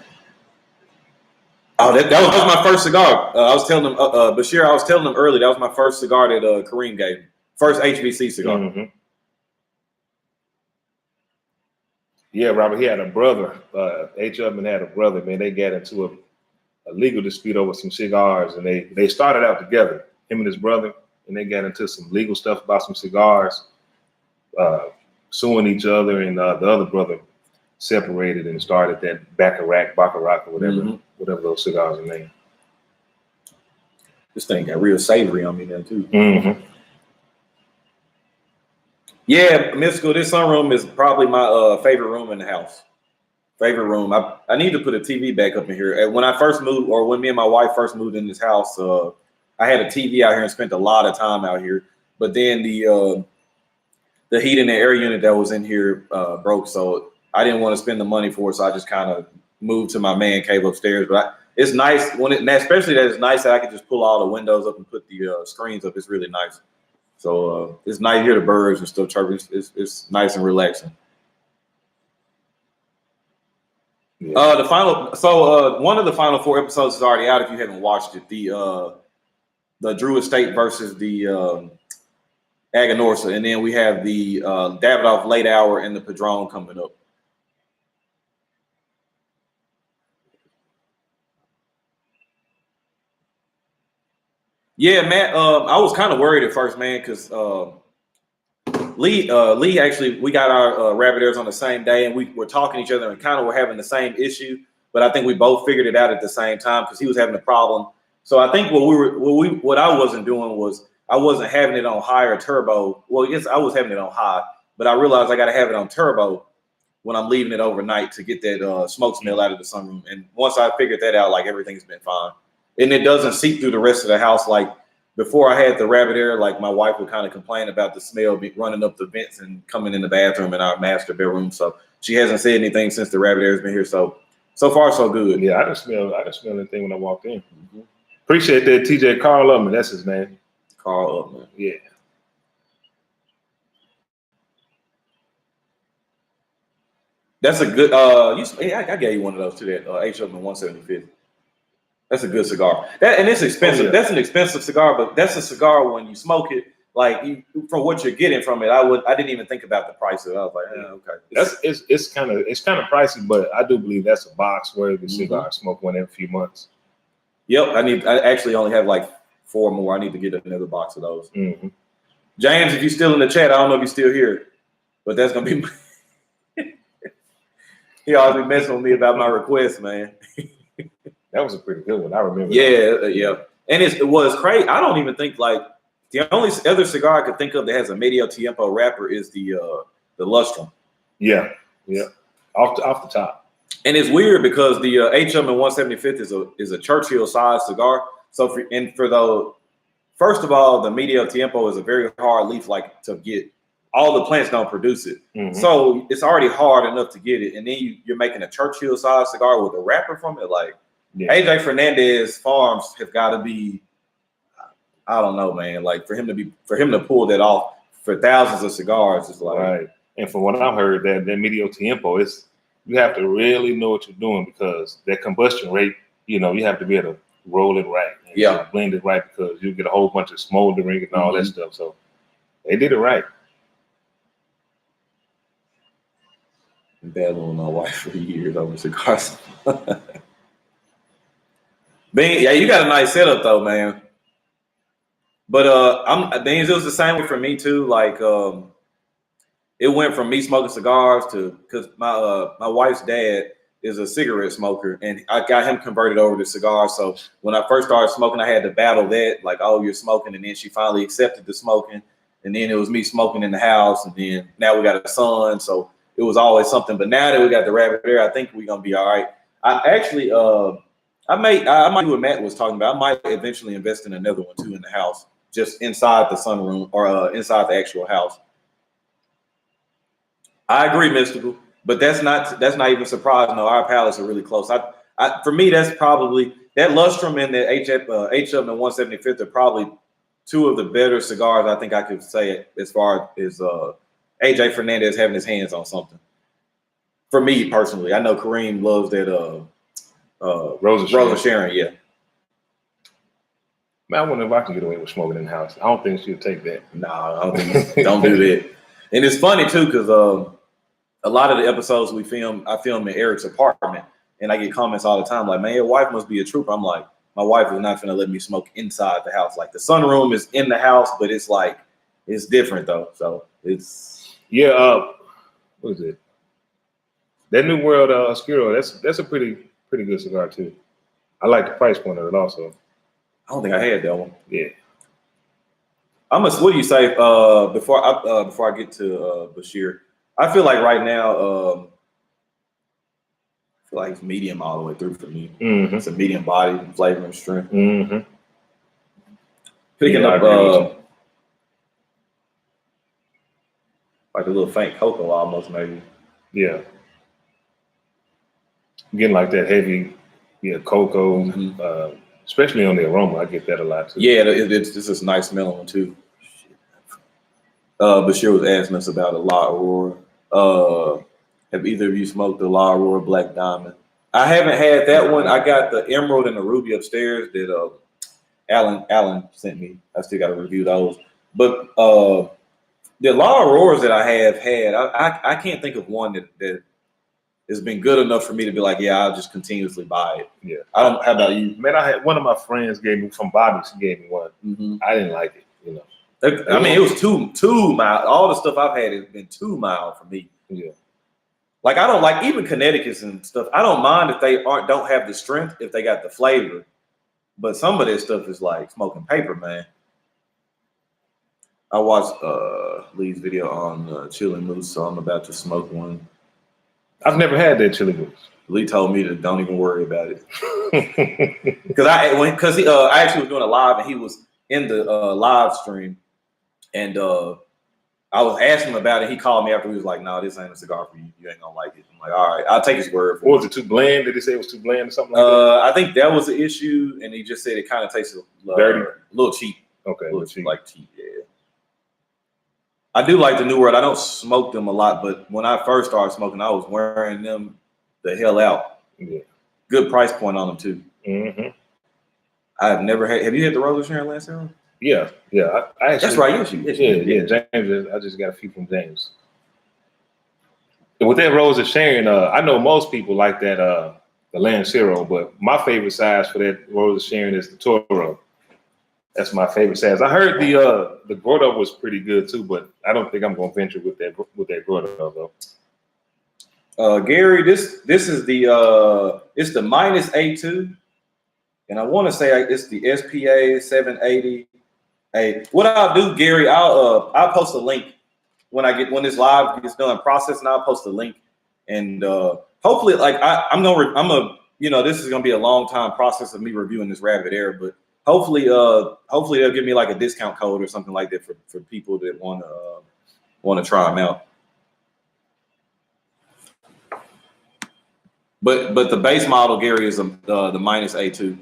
A: Oh, that was my first cigar. I was telling them, Bashir, I was telling them earlier, that was my first cigar that Kareem gave me. First HVC cigar.
B: Mm-hmm. Yeah, Robert, he had a brother. H. Upman had a brother, man. They got into a legal dispute over some cigars, and they started out together. him and his brother, and they got into some legal stuff about some cigars, suing each other, and the other brother separated and started that Baccarat or whatever those cigars are named.
A: This thing got real savory on me now too.
B: Mm-hmm.
A: Yeah, Mystical, this sunroom is probably my favorite room in the house. Favorite room. I need to put a TV back up in here. When I first moved, or when me and my wife first moved in this house, I had a TV out here and spent a lot of time out here. But then the heat in the air unit that was in here broke, so I didn't want to spend the money for it. So I just kind of moved to my man cave upstairs. But it's nice especially that it's nice that I can just pull all the windows up and put the screens up. It's really nice. So it's nice to hear the birds and stuff chirping. It's nice and relaxing. Yeah. One of the final 4 episodes is already out if you haven't watched it. The Drew Estate versus the Aganorsa, and then we have the Davidoff Late Hour and the Padron coming up. Yeah, Matt. I was kind of worried at first, man, because Lee actually, we got our rabbit ears on the same day, and we were talking to each other and kind of were having the same issue. But I think we both figured it out at the same time because he was having a problem. So I think what I wasn't doing was I wasn't having it on high or turbo. Well, yes, I was having it on high, but I realized I got to have it on turbo when I'm leaving it overnight to get that smoke smell out of the sunroom. And once I figured that out, like everything's been fine, and it doesn't seep through the rest of the house like. Before I had the rabbit air, like my wife would kind of complain about the smell running up the vents and coming in the bathroom in our master bedroom. So she hasn't said anything since the rabbit air has been here. So far, so good.
B: Yeah, I didn't smell anything when I walked in. Mm-hmm. Appreciate that, TJ Carl Upman. That's his name.
A: Carl Upman.
B: Yeah.
A: That's a good. I gave you one of those too. That H Upman 175. That's a good cigar. And it's expensive. Oh, yeah. That's an expensive cigar, but that's a cigar when you smoke it. Like from what you're getting from it, I didn't even think about the price of it. I was like, okay.
B: It's kind of pricey, but I do believe that's a box worthy cigar. I smoke one every few months.
A: Yep, I actually only have like 4 more. I need to get another box of those.
B: Mm-hmm.
A: James, if you're still in the chat, I don't know if you're still here, but that's gonna be. He always be messing with me about my request, man.
B: That was a pretty good one. I remember.
A: Yeah. And it was crazy. I don't even think like the only other cigar I could think of that has a medio tiempo wrapper is the Lustrum.
B: Yeah. Off the top.
A: And it's weird because the HM and 175th is a Churchill size cigar. So first of all, the medio tiempo is a very hard leaf like to get. All the plants don't produce it. Mm-hmm. So it's already hard enough to get it. And then you're making a Churchill size cigar with a wrapper from it. Like AJ Fernandez farms have got to be, I don't know, man. Like for him to pull that off for thousands of cigars is like
B: right. And from what I've heard, that medio tiempo is you have to really know what you're doing because that combustion rate, you have to be able to roll it right. And blend it right because you get a whole bunch of smoldering and all that stuff. So they did it right.
A: Been battling with my wife for years over cigars. Yeah, you got a nice setup though, man. But it was the same way for me too. Like it went from me smoking cigars to because my wife's dad is a cigarette smoker, and I got him converted over to cigars. So when I first started smoking, I had to battle that, like, oh, you're smoking, and then she finally accepted the smoking, and then it was me smoking in the house, and then now we got a son, so it was always something. But now that we got the rabbit there, I think we're gonna be all right. I actually I might do what Matt was talking about. I might eventually invest in another one too in the house, just inside the sunroom or inside the actual house. I agree, Mystical, but that's not even surprising. No, our palates are really close. For me, that's probably that Lustrum and the HM and 175th are probably 2 of the better cigars I think I could say as far as AJ Fernandez having his hands on something. For me personally, I know Kareem loves that. Rosa Sharon, yeah.
B: Man, I wonder if I can get away with smoking in the house. I don't think she'll take that.
A: No, I don't think don't do that. And it's funny too, because a lot of the episodes I film in Eric's apartment, and I get comments all the time like, "Man, your wife must be a trooper." I'm like, my wife is not gonna let me smoke inside the house. Like the sunroom is in the house, but it's like it's different though. So it's
B: what is it? That New World Oscuro, that's a pretty good cigar too. I like the price point of it also.
A: I don't think I had that one.
B: Yeah.
A: What do you say before I get to Bashir? I feel like right now, I feel like it's medium all the way through for me.
B: Mm-hmm.
A: It's a medium body, flavor, and strength.
B: Mm-hmm.
A: Picking up like a little faint cocoa almost maybe.
B: Yeah. Getting like that heavy, cocoa, especially on the aroma. I get that a lot too.
A: Yeah, it's just a nice smelling one too. Bashir was asking us about a La Aurora. Have either of you smoked the La Aurora Black Diamond? I haven't had that one. I got the Emerald and the Ruby upstairs that Alan sent me. I still got to review those. But the La Auroras that I have had, I can't think of one that has been good enough for me to be like, yeah, I'll just continuously buy it.
B: Yeah.
A: How about you?
B: Man, I had one of my friends gave me from Bobby's. He gave me one.
A: Mm-hmm.
B: I didn't like it.
A: I mean, it was too mild. All the stuff I've had has been too mild for me.
B: Yeah.
A: Like I don't like even Connecticut's and stuff. I don't mind if they don't have the strength if they got the flavor, but some of this stuff is like smoking paper, man. I watched Lee's video on chili moose, so I'm about to smoke one.
B: I've never had that chili moose.
A: Lee told me to don't even worry about it because I actually was doing a live and he was in the live stream. And I was asking him about it. He called me after. He was like, "No, this ain't a cigar for you. You ain't gonna like it." I'm like, "All right, I'll take his word for it."
B: Was it too bland? Did he say it was too bland or something like that?
A: I think that was the issue, and he just said it kind of tasted
B: dirty,
A: a little cheap.
B: Okay,
A: a little cheap, like cheap. Yeah. I do like the New World. I don't smoke them a lot, but when I first started smoking, I was wearing them the hell out.
B: Yeah. Good
A: price point on them too.
B: Mm-hmm.
A: I've never had. Have you had the Rose of Sharon last year?
B: Yeah. I actually,
A: that's right.
B: Yeah. James, I just got a few from James. And with that Rose of Sharon, I know most people like that the Lancero, but my favorite size for that Rose of Sharon is the Toro. That's my favorite size. I heard the Gordo was pretty good too, but I don't think I'm gonna venture with that Gordo though.
A: Gary, this is the it's the minus A2, and I want to say it's the SPA 780. Hey, what I'll do, Gary, I'll post a link when this live gets done processing. I'll post a link, and hopefully, like I'm gonna this is gonna be a long time process of me reviewing this Rabbit Air, but hopefully they'll give me like a discount code or something like that for people that want to try them out. But the base model, Gary, is the minus A2.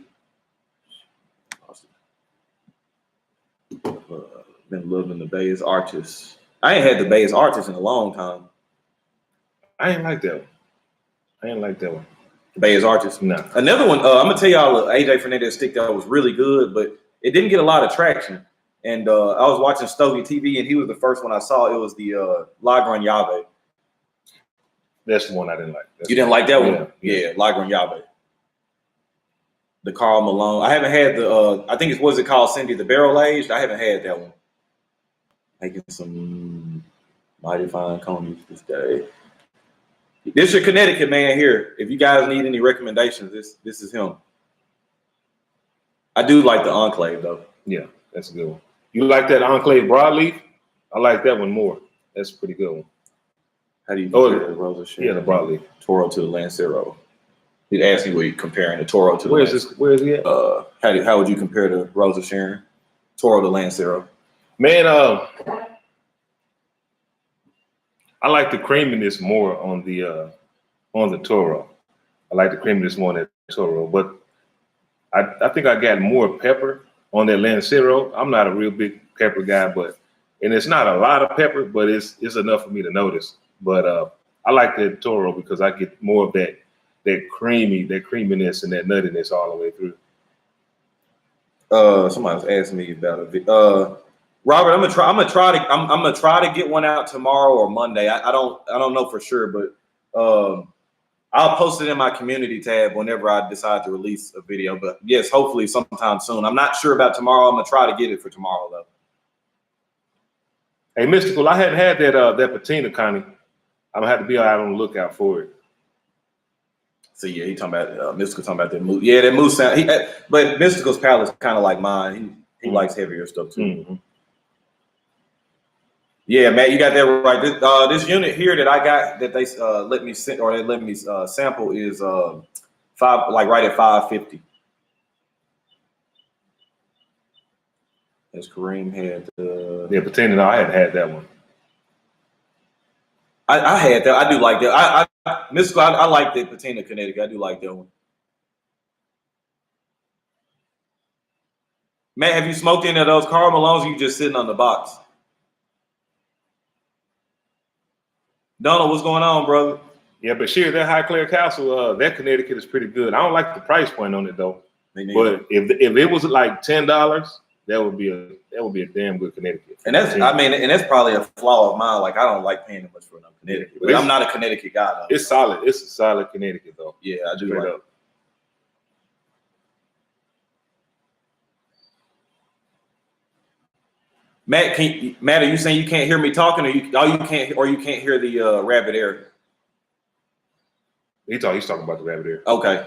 A: Been loving the Baez Arches. I ain't had the Baez Arches in a long time.
B: I ain't like that one.
A: The Baez Arches.
B: No.
A: Another one. I'm gonna tell y'all AJ Fernandez stick that was really good, but it didn't get a lot of traction. And I was watching Stogie TV, and he was the first one I saw. It was the Lagran Yave.
B: That's the one I didn't like.
A: You didn't like that one? Yeah, Lagran Yave. The Carl Malone. I haven't had the. I think it was called Cindy, the barrel aged. I haven't had that one. Making some mighty fine conies this day. This is your Connecticut man here. If you guys need any recommendations, this is him. I do like the Enclave though.
B: Yeah, that's a good one. You like that Enclave broadleaf? I like that one more. That's a pretty good one. How do you compare the Rose of Sharon? Yeah, the broadleaf. Toro to the Lancero. He'd ask you where you're comparing the Toro to the Lancero. Where is he at? How would you compare the Rose of Sharon? Toro to Lancero? Man, I like the creaminess more on the Toro. I like the creaminess more on that Toro, but I think I got more pepper on that Lancero. I'm not a real big pepper guy, and it's not a lot of pepper, but it's enough for me to notice. But I like that Toro because I get more of that creaminess and that nuttiness all the way through. Somebody's asking me about it. Robert, I'm gonna try to get one out tomorrow or Monday. I don't know for sure, but
A: I'll post it in my community tab whenever I decide to release a video. But yes, hopefully sometime soon. I'm not sure about tomorrow. I'm gonna try to get it for tomorrow though.
B: Hey, Mystical, I hadn't had that patina, Connie. I'm gonna have to be out on the lookout for it.
A: So yeah, he talking about Mystical talking about that moose. Yeah, that moose sound. But Mystical's palate is kind of like mine. He likes heavier stuff too.
B: Mm-hmm.
A: Yeah, Matt, you got that right. This unit here that I got that they let me sample is right at 550. As Kareem had
B: yeah, patina. No, I hadn't had that one.
A: I had that. I do like that. Mystical, I like the patina Connecticut. I do like that one. Matt, have you smoked any of those Carl Malones? Or you just sitting on the box? Donald, what's going on, brother?
B: Yeah, but sure, that High Clare Castle, that Connecticut is pretty good. I don't like the price point on it though. But if it was like $10, that would be a damn good Connecticut.
A: And that's probably a flaw of mine. Like I don't like paying that much for no Connecticut. But I'm not a Connecticut guy though.
B: It's solid. It's a solid Connecticut though.
A: Yeah, I do like it. Matt, are you saying you can't hear me talking, or you can't hear the rabbit air?
B: He's talking about the rabbit air.
A: Okay.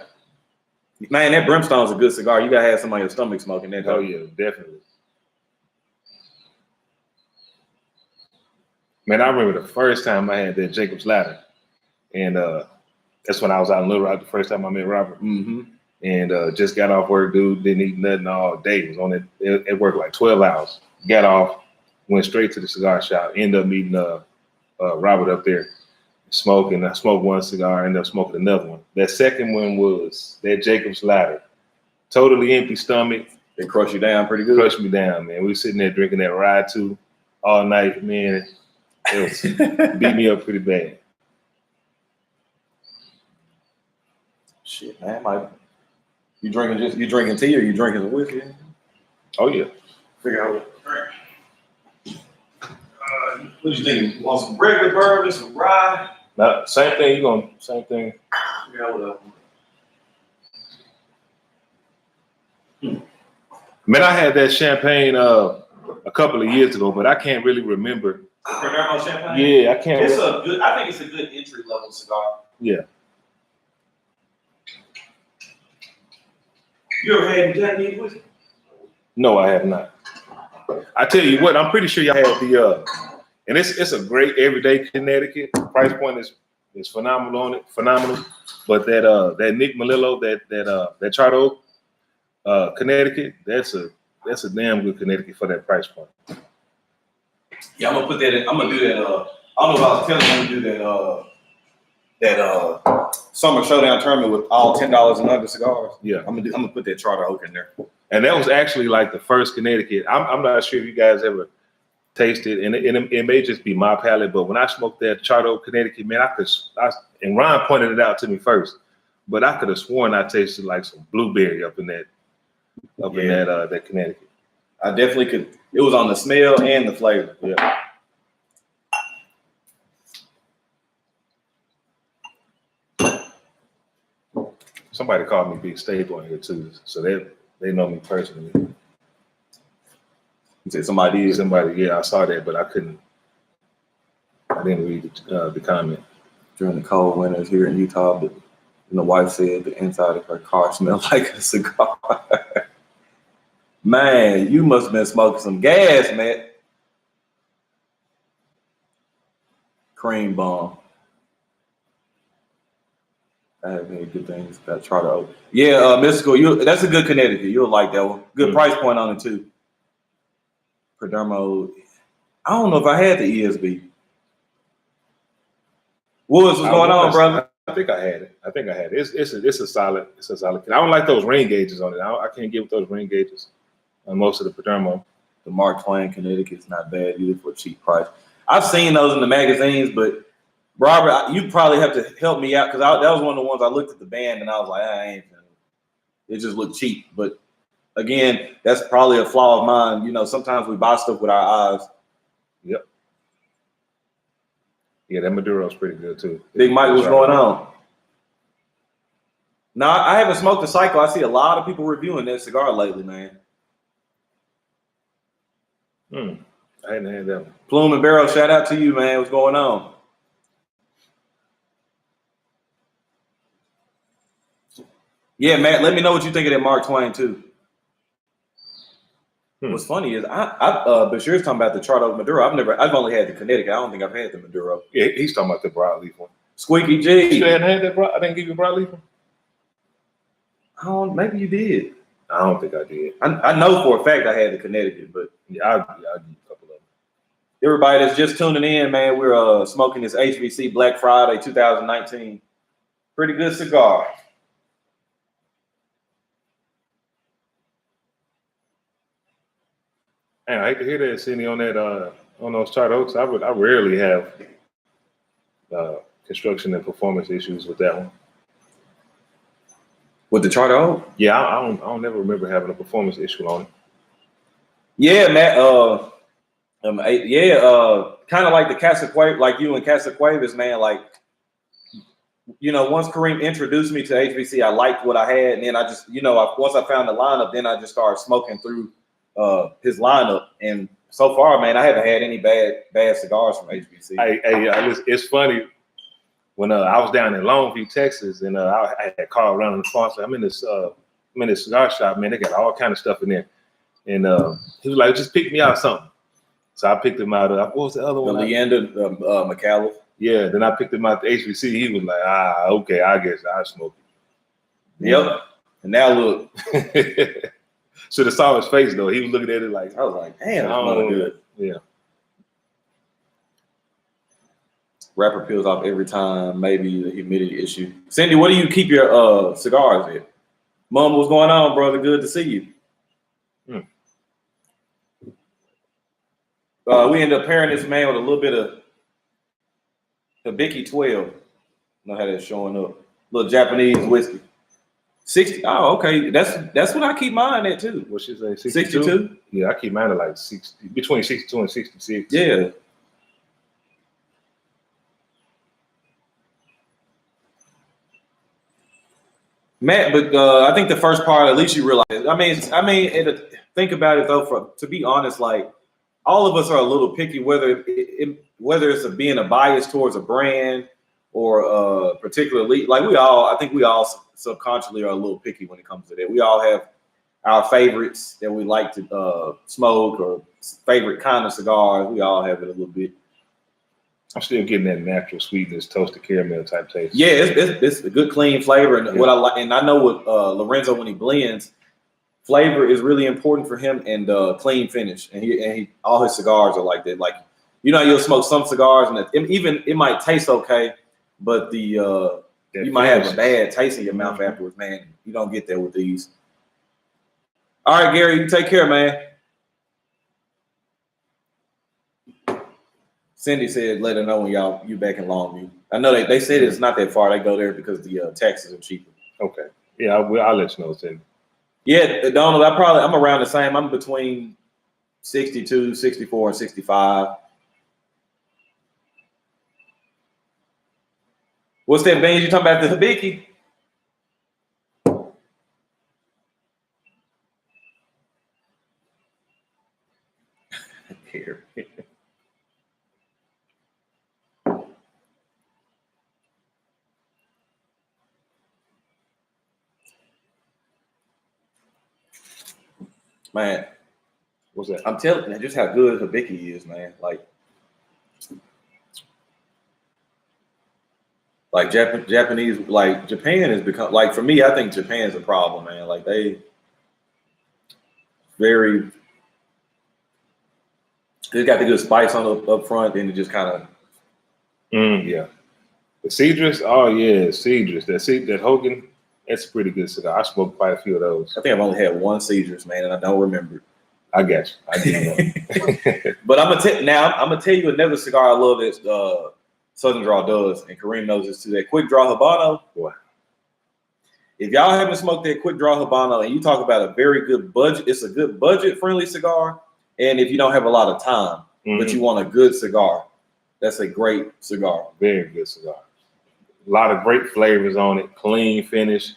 A: Man, that Brimstone's a good cigar. You gotta have some on your stomach smoking that.
B: Oh yeah, definitely. Man, I remember the first time I had that Jacob's Ladder, and that's when I was out in Little Rock the first time I met Robert.
A: Mm-hmm.
B: And just got off work, dude. Didn't eat nothing all day. Was on it worked like 12 hours. Got off, went straight to the cigar shop. Ended up meeting Robert up there, smoking. I smoked one cigar, ended up smoking another one. That second one was that Jacob's Ladder. Totally empty stomach.
A: It crushed you down pretty good.
B: Crushed me down, man. We were sitting there drinking that Rye 2 all night, man. It was beat me up pretty bad.
A: Shit, man. You drinking tea or you drinking some whiskey?
B: Oh yeah.
A: Figure out what to drink. What you think? You want some regular bourbon, some rye?
B: No, same thing. Same thing.
A: Figure out what
B: Man, I had that champagne a couple of years ago, but I can't really remember.
A: Perdomo champagne?
B: Yeah, I can't.
A: I think it's a good entry level cigar.
B: Yeah.
A: You ever had Japanese whiskey?
B: No, I have not. I tell you what, I'm pretty sure y'all had the and it's a great everyday Connecticut. Price point is phenomenal on it, phenomenal. But that Nick Melillo, that Charter Oak, Connecticut, that's a damn good Connecticut for that price point.
A: Yeah, I'm gonna put that in. I'm gonna do that. I don't know if I was telling you, I'm gonna do that summer showdown tournament with all $10 and under cigars.
B: Yeah,
A: I'm gonna put that Charter Oak in there.
B: And that was actually like the first Connecticut. I'm not sure if you guys ever tasted, and it may just be my palate, but when I smoked that Charter Oak Connecticut, man, and Ron pointed it out to me first, but I could have sworn I tasted like some blueberry up in that Connecticut.
A: I definitely could. It was on the smell and the flavor.
B: Yeah. Somebody called me Big Staple in here too, so they know me personally.
A: You said somebody?
B: Yeah, I saw that, but I didn't read the comment.
A: During the cold winters here in Utah, but the wife said the inside of her car smelled like a cigar. Man, you must have been smoking some gas, man. Cream bomb. I have any good things. Got Charter Oak. Yeah, Mystical. That's a good Connecticut. You'll like that one. Good price point on it too. Perdomo. I don't know if I had the ESB. Woods, what's going on, brother?
B: I think I had it. It's a solid. I don't like those ring gauges on it. I can't get with those ring gauges on most of the Perdomo.
A: The Mark Twain Connecticut's not bad either for a cheap price. I've seen those in the magazines, but Robert, you probably have to help me out because that was one of the ones I looked at the band and I was like, I ain't. It just looked cheap. But again, that's probably a flaw of mine. You know, sometimes we buy stuff with our eyes.
B: Yep. Yeah, that Maduro's pretty good too.
A: Big Mike, what's going on? No, I haven't smoked the Cycle. I see a lot of people reviewing that cigar lately, man.
B: I hadn't had that one.
A: Plume and Barrel, shout out to you, man. What's going on? Yeah, Matt, let me know what you think of that Mark Twain too. What's funny is Bashir's talking about the Chardo Maduro. I've only had the Connecticut. I don't think I've had the Maduro.
B: Yeah, he's talking about the broadleaf one.
A: Squeaky G.
B: You hadn't had that I didn't give you a broadleaf one?
A: Maybe you did.
B: I don't think I did.
A: I know for a fact I had the Connecticut, but
B: yeah, I'll give you a couple of them.
A: Everybody that's just tuning in, man, we're smoking this HVC Black Friday 2019. Pretty good cigar.
B: Man, I hate to hear that, Cindy, on that on those Chardos. I rarely have construction and performance issues with that one.
A: With the Chardo?
B: Yeah, I don't never remember having a performance issue on it.
A: Yeah, Matt. Kind of like the Casa Cuevas, like you and Casa Cuevas, man. Like, you know, once Kareem introduced me to HVC, I liked what I had, and then I just, you know, once I found the lineup, then I just started smoking through his lineup, and so far, man, I haven't had any bad cigars from HVC.
B: It's funny when I was down in Longview, Texas, and I had called around the phone. So I'm in this cigar shop, man. They got all kind of stuff in there, and he was like, "Just pick me out something." So I picked him out. What was the other one?
A: The Leander McAuliffe.
B: Yeah. Then I picked him out the HVC. He was like, okay, I guess I smoke it.
A: Yep. And now look.
B: Should have saw his face though. He was looking at it like,
A: I was like, damn, that's good.
B: Yeah.
A: Wrapper peels off every time, maybe the humidity issue. Cindy, what do you keep your cigars in? Mom, what's going on, brother? Good to see you. We ended up pairing this man with a little bit of Hibiki 12. Know how that's showing up. Little Japanese whiskey. 60. Oh, okay. That's what I keep mine at too.
B: What she say?
A: 62?
B: Yeah, I keep mine at like 60, between 62 and 66.
A: Yeah. Matt, but I think the first part, at least you realize. Think about it though. To be honest, like all of us are a little picky, whether it's being a bias towards a brand or particularly, like I think we all subconsciously are a little picky when it comes to that. We all have our favorites that we like to smoke or favorite kind of cigars. We all have it a little bit.
B: I'm still getting that natural sweetness, toasted caramel type taste.
A: Yeah, it's a good clean flavor, and what I like, and I know what Lorenzo, when he blends, flavor is really important for him, and clean finish, and he all his cigars are like that. Like, you know, you'll smoke some cigars, and it might taste okay, but you might have a bad taste in your mouth afterwards, man. You don't get that with these. All right, Gary, you take care, man. Cindy said, let her know when you back in Longview. I know they said it's not that far. They go there because the taxes are cheaper.
B: Okay. Yeah, I'll let you know, Cindy.
A: Yeah, Donald, I'm around the same. I'm between 62, 64, and 65. What's that, Beans? You talking about the Hibiki? Here. Man,
B: what's that?
A: I'm telling you just how good Hibiki is, man. Like Japanese, like Japan has become, like for me, I think Japan's a problem, man. Like they got the good spice on up front, and it just kind of
B: yeah. The Cedrus, oh yeah, Cedrus. That Hogan, that's a pretty good cigar. I smoked quite a few of those.
A: I think I've only had one Cedrus, man, and I don't remember.
B: I got you. I didn't know.
A: But I'm gonna tell you another cigar I love that Southern Draw does, and Kareem knows this too. That Quick Draw Habano. Boy, if y'all haven't smoked that Quick Draw Habano, and you talk about a very good budget, it's a good budget-friendly cigar. And if you don't have a lot of time, but you want a good cigar, that's a great cigar.
B: Very good cigar. A lot of great flavors on it, clean finish.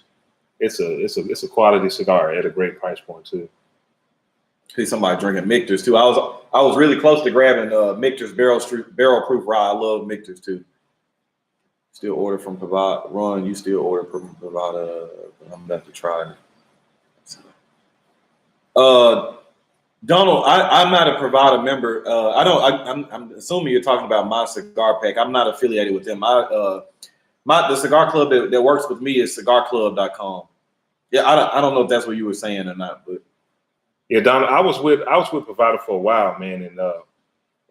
B: it's a quality cigar at a great price point too.
A: See somebody drinking Michter's too. I was really close to grabbing Michter's barrel proof rye. I love Michter's too. Still order from Provide. Ron, you still order from Provide. I'm about to try it. Donald, I'm not a Provida member. I'm assuming you're talking about my cigar pack. I'm not affiliated with them. The cigar club that works with me is cigarclub.com. Yeah, I don't know if that's what you were saying or not, but
B: yeah, Donald, I was with Provida for a while, man,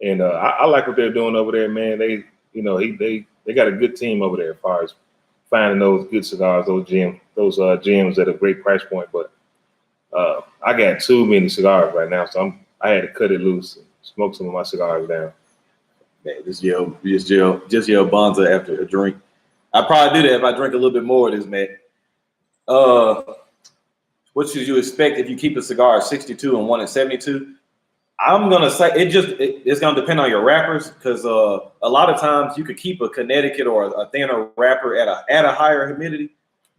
B: and I like what they're doing over there, man. They got a good team over there as far as finding those good cigars, those gems at a great price point. But I got too many cigars right now, so I had to cut it loose and smoke some of my cigars down.
A: Man, just yell Bonza after a drink. I probably do that if I drink a little bit more of this, man. What should you expect if you keep a cigar at 62 and one at 72? I'm gonna say it's gonna depend on your wrappers, because a lot of times you could keep a Connecticut or a thinner wrapper at a higher humidity,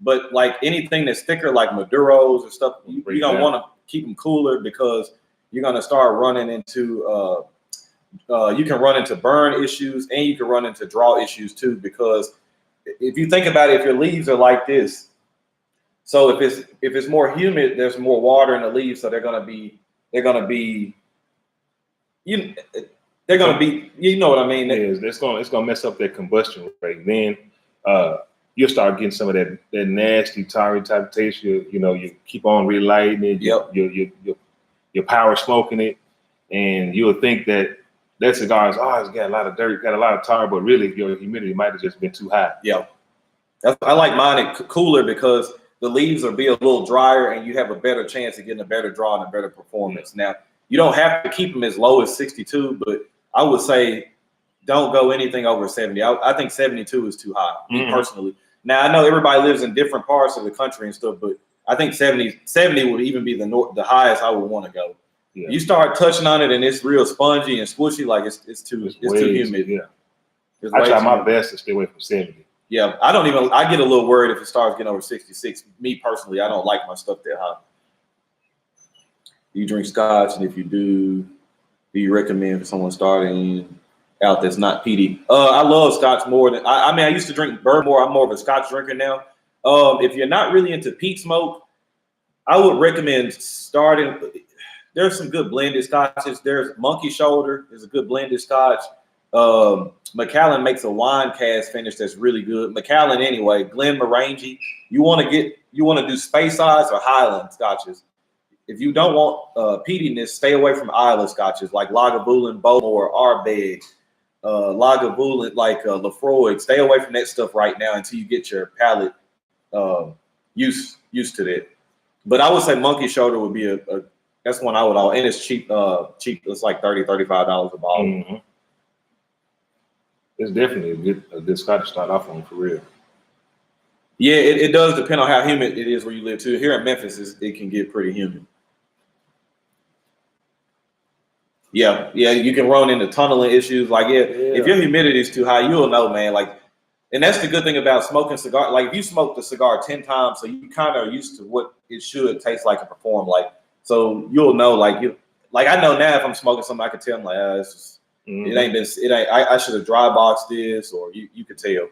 A: but like anything that's thicker, like Maduros or stuff, you don't want to keep them cooler, because you're gonna start running into you can run into burn issues, and you can run into draw issues too, because if you think about it, if your leaves are like this, so if it's more humid, there's more water in the leaves, so they're gonna be you know what I mean?
B: It's gonna mess up their combustion rate. Then you'll start getting some of that nasty tarry type taste. You keep on relighting it.
A: Yep.
B: You're power smoking it, and you'll think that cigar is it's got a lot of dirt, got a lot of tar, but really your humidity might have just been too high.
A: Yeah, I like mine cooler, because the leaves will be a little drier, and you have a better chance of getting a better draw and a better performance. Now, you don't have to keep them as low as 62, but I would say don't go anything over 70. I think 72 is too high, me personally. Now, I know everybody lives in different parts of the country and stuff, but I think 70 would even be the highest I would want to go. Yeah. You start touching on it and it's real spongy and squishy, like it's too humid.
B: Yeah, I try my best to stay away from 70.
A: Yeah, I get a little worried if it starts getting over 66. Me personally, I don't like my stuff that high. Do you drink Scotch? And if you do you recommend for someone starting out that's not PT? I love Scotch more than I used to drink bourbon more. I'm more of a Scotch drinker now. If you're not really into peat smoke, I would recommend starting. There's some good blended Scotches. There's Monkey Shoulder is a good blended Scotch. Macallan makes a wine cast finish that's really good. Macallan anyway. Glenmorangie. You want to do Space Size or Highland Scotches. If you don't want peatiness, stay away from Isla Scotches like Lagavulin, Bowmore, Ardbeg, Lagavulin, like Lafroig. Stay away from that stuff right now until you get your palate used to that. But I would say Monkey Shoulder would be that's one I would all, and it's cheap. It's like $30, $35 a bottle.
B: Mm-hmm. It's definitely a good Scotch to start off on, for real.
A: Yeah, it does depend on how humid it is where you live too. Here in Memphis, it can get pretty humid. Yeah, you can run into tunneling issues. Like, if your humidity is too high, you'll know, man. Like, and that's the good thing about smoking cigar. Like, if you smoke the cigar 10 times, so you kind of are used to what it should taste like and perform like. So you'll know, like I know now if I'm smoking something, I can tell. I'm like, it's just, it ain't. I should have dry boxed this, or you could tell.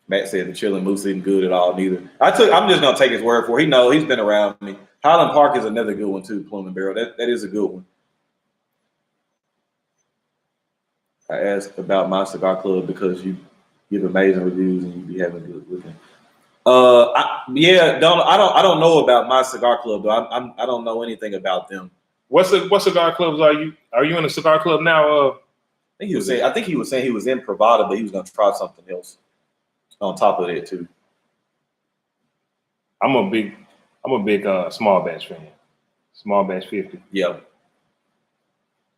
A: Matt said the chilling moose isn't good at all neither. I'm just gonna take his word for it. He knows, he's been around me. Highland Park is another good one too, Plum and Barrel. That is a good one. I asked about my cigar club because you give amazing reviews and you be having good looking. I don't know about my cigar club though. I don't know anything about them.
B: What cigar clubs are you? Are you in a cigar club now?
A: I think he was saying he was in Pravada, but he was gonna try something else on top of that too.
B: I'm a big small batch fan. Small batch 50.
A: Yeah.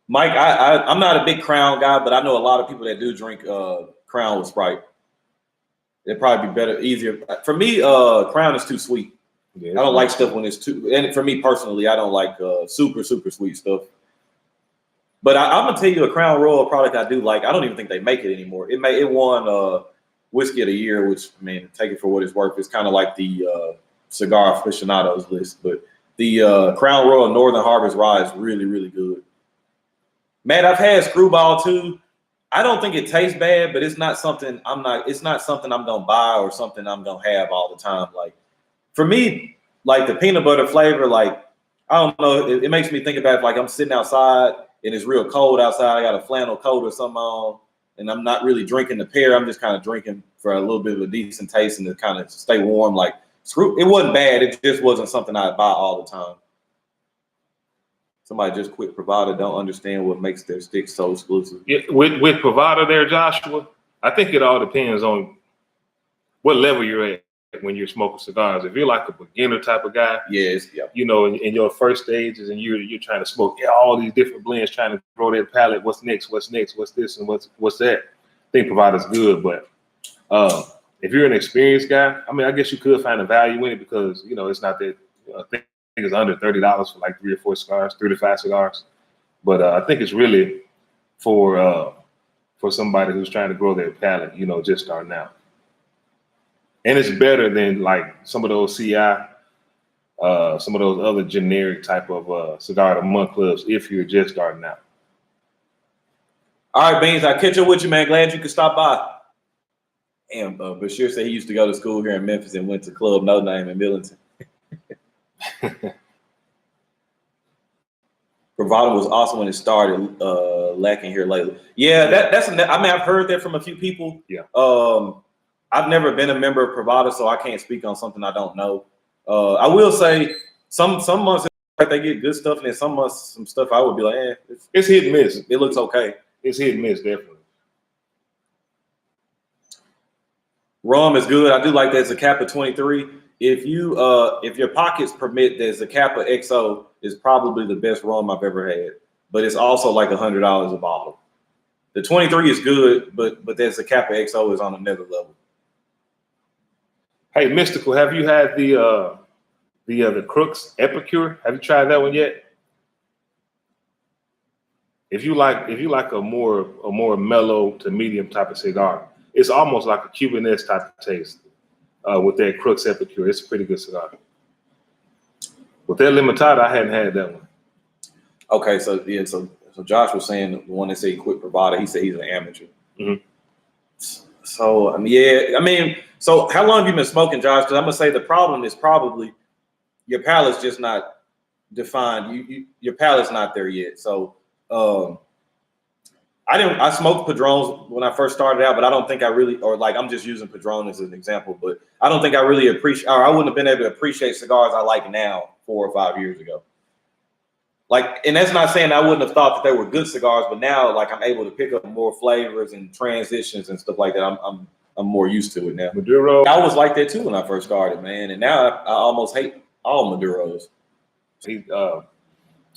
A: Mike, I'm not a big Crown guy, but I know a lot of people that do drink Crown with Sprite. It'd probably be better, easier. For me, Crown is too sweet. Yeah, I don't like stuff when it's too, and for me personally, I don't like super, super sweet stuff. But I'm gonna tell you a Crown Royal product I do like. I don't even think they make it anymore. It won Whiskey of the Year, which, I mean, take it for what it's worth. It's kind of like the Cigar Aficionados list. But the Crown Royal Northern Harvest Rye is really, really good. Man, I've had Screwball too. I don't think it tastes bad, but it's not something I'm gonna buy or something I'm gonna have all the time. Like, for me, like the peanut butter flavor, like, I don't know, it makes me think about it, like I'm sitting outside and it's real cold outside. I got a flannel coat or something on, and I'm not really drinking the pear. I'm just kind of drinking for a little bit of a decent taste and to kind of stay warm. Like, it wasn't bad. It just wasn't something I'd buy all the time. Somebody just quit Pravada. Don't understand what makes their sticks so exclusive.
B: Yeah, with Pravada there, Joshua, I think it all depends on what level you're at when you're smoking cigars. If you're like a beginner type of guy, you know, in your first stages, and you're trying to smoke all these different blends, trying to grow that palate. What's next? What's next? What's this? And what's that? I think Pravada's good, but if you're an experienced guy, I mean, I guess you could find a value in it because, you know, it's not that. I think it's under $30 for like 3 or 4 cigars, 3 to 5 cigars. But I think it's really for somebody who's trying to grow their palate, you know, just starting out. And it's better than like some of those CI, some of those other generic type of cigar of the month clubs if you're just starting out.
A: All right, Beans, I'll catch up with you, man. Glad you could stop by. Damn, Bashir said he used to go to school here in Memphis and went to Club No Name in Millington. Bravado was awesome when it started, lacking here lately. Yeah, I mean, I've heard that from a few people.
B: Yeah.
A: I've never been a member of Bravado, so I can't speak on something I don't know. I will say some months like they get good stuff, and then some months some stuff I would be like,
B: it's hit and miss.
A: It looks okay.
B: It's hit and miss, definitely.
A: Rum is good. I do like that Zacapa 23. If your pockets permit, that Zacapa XO is probably the best rum I've ever had, but it's also like $100 a bottle. The 23 is good, but that Zacapa XO is on another level.
B: Hey, Mystical, have you had the Crooks Epicure? Have you tried that one yet? If you like a more mellow to medium type of cigar, it's almost like a Cuban-esque type of taste with that Crooks Epicure. It's a pretty good cigar. With that Limitada, I hadn't had that one.
A: Okay, so yeah, so Josh was saying, the one that said he quit Bravada, he said he's an amateur.
B: Mm-hmm.
A: So yeah, I mean, so how long have you been smoking, Josh? Because I'm gonna say the problem is probably your palate's just not defined. Your palate's not there yet. So I smoked Padrones when I first started out, but I don't think I really, or like I'm just using Padron as an example, but I don't think I really I wouldn't have been able to appreciate cigars I like now 4 or 5 years ago. Like, and that's not saying I wouldn't have thought that they were good cigars, but now like I'm able to pick up more flavors and transitions and stuff like that. I'm more used to it now.
B: Maduro.
A: I was like that too when I first started, man, and now I almost hate all Maduros.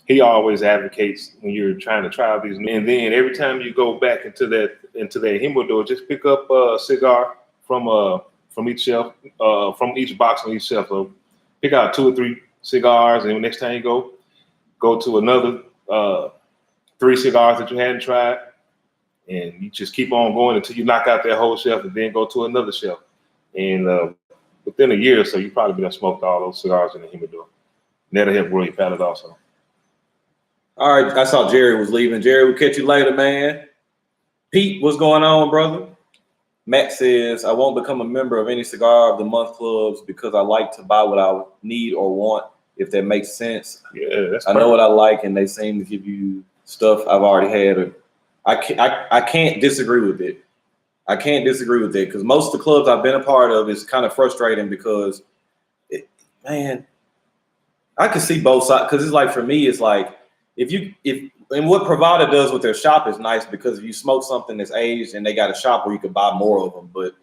B: He always advocates when you're trying to try these, and then every time you go back into that humidor, just pick up a cigar from each shelf, from each box on each shelf. So pick out 2 or 3 cigars, and next time you go to another 3 cigars that you hadn't tried, and you just keep on going until you knock out that whole shelf, and then go to another shelf. And within a year or so, you probably done smoked all those cigars in the humidor. And that'll help grow your palate also. All
A: right, I saw Jerry was leaving. Jerry, we'll catch you later, man. Pete, what's going on, brother? Matt says, I won't become a member of any cigar of the month clubs because I like to buy what I need or want, if that makes sense.
B: Yeah, that's
A: I know what I like, and they seem to give you stuff I've already had. I can't disagree with it. I can't disagree with it because most of the clubs I've been a part of is kind of frustrating because, man, I can see both sides. Because it's like, for me, it's like, and what Pravada does with their shop is nice because if you smoke something that's aged and they got a shop where you can buy more of them. But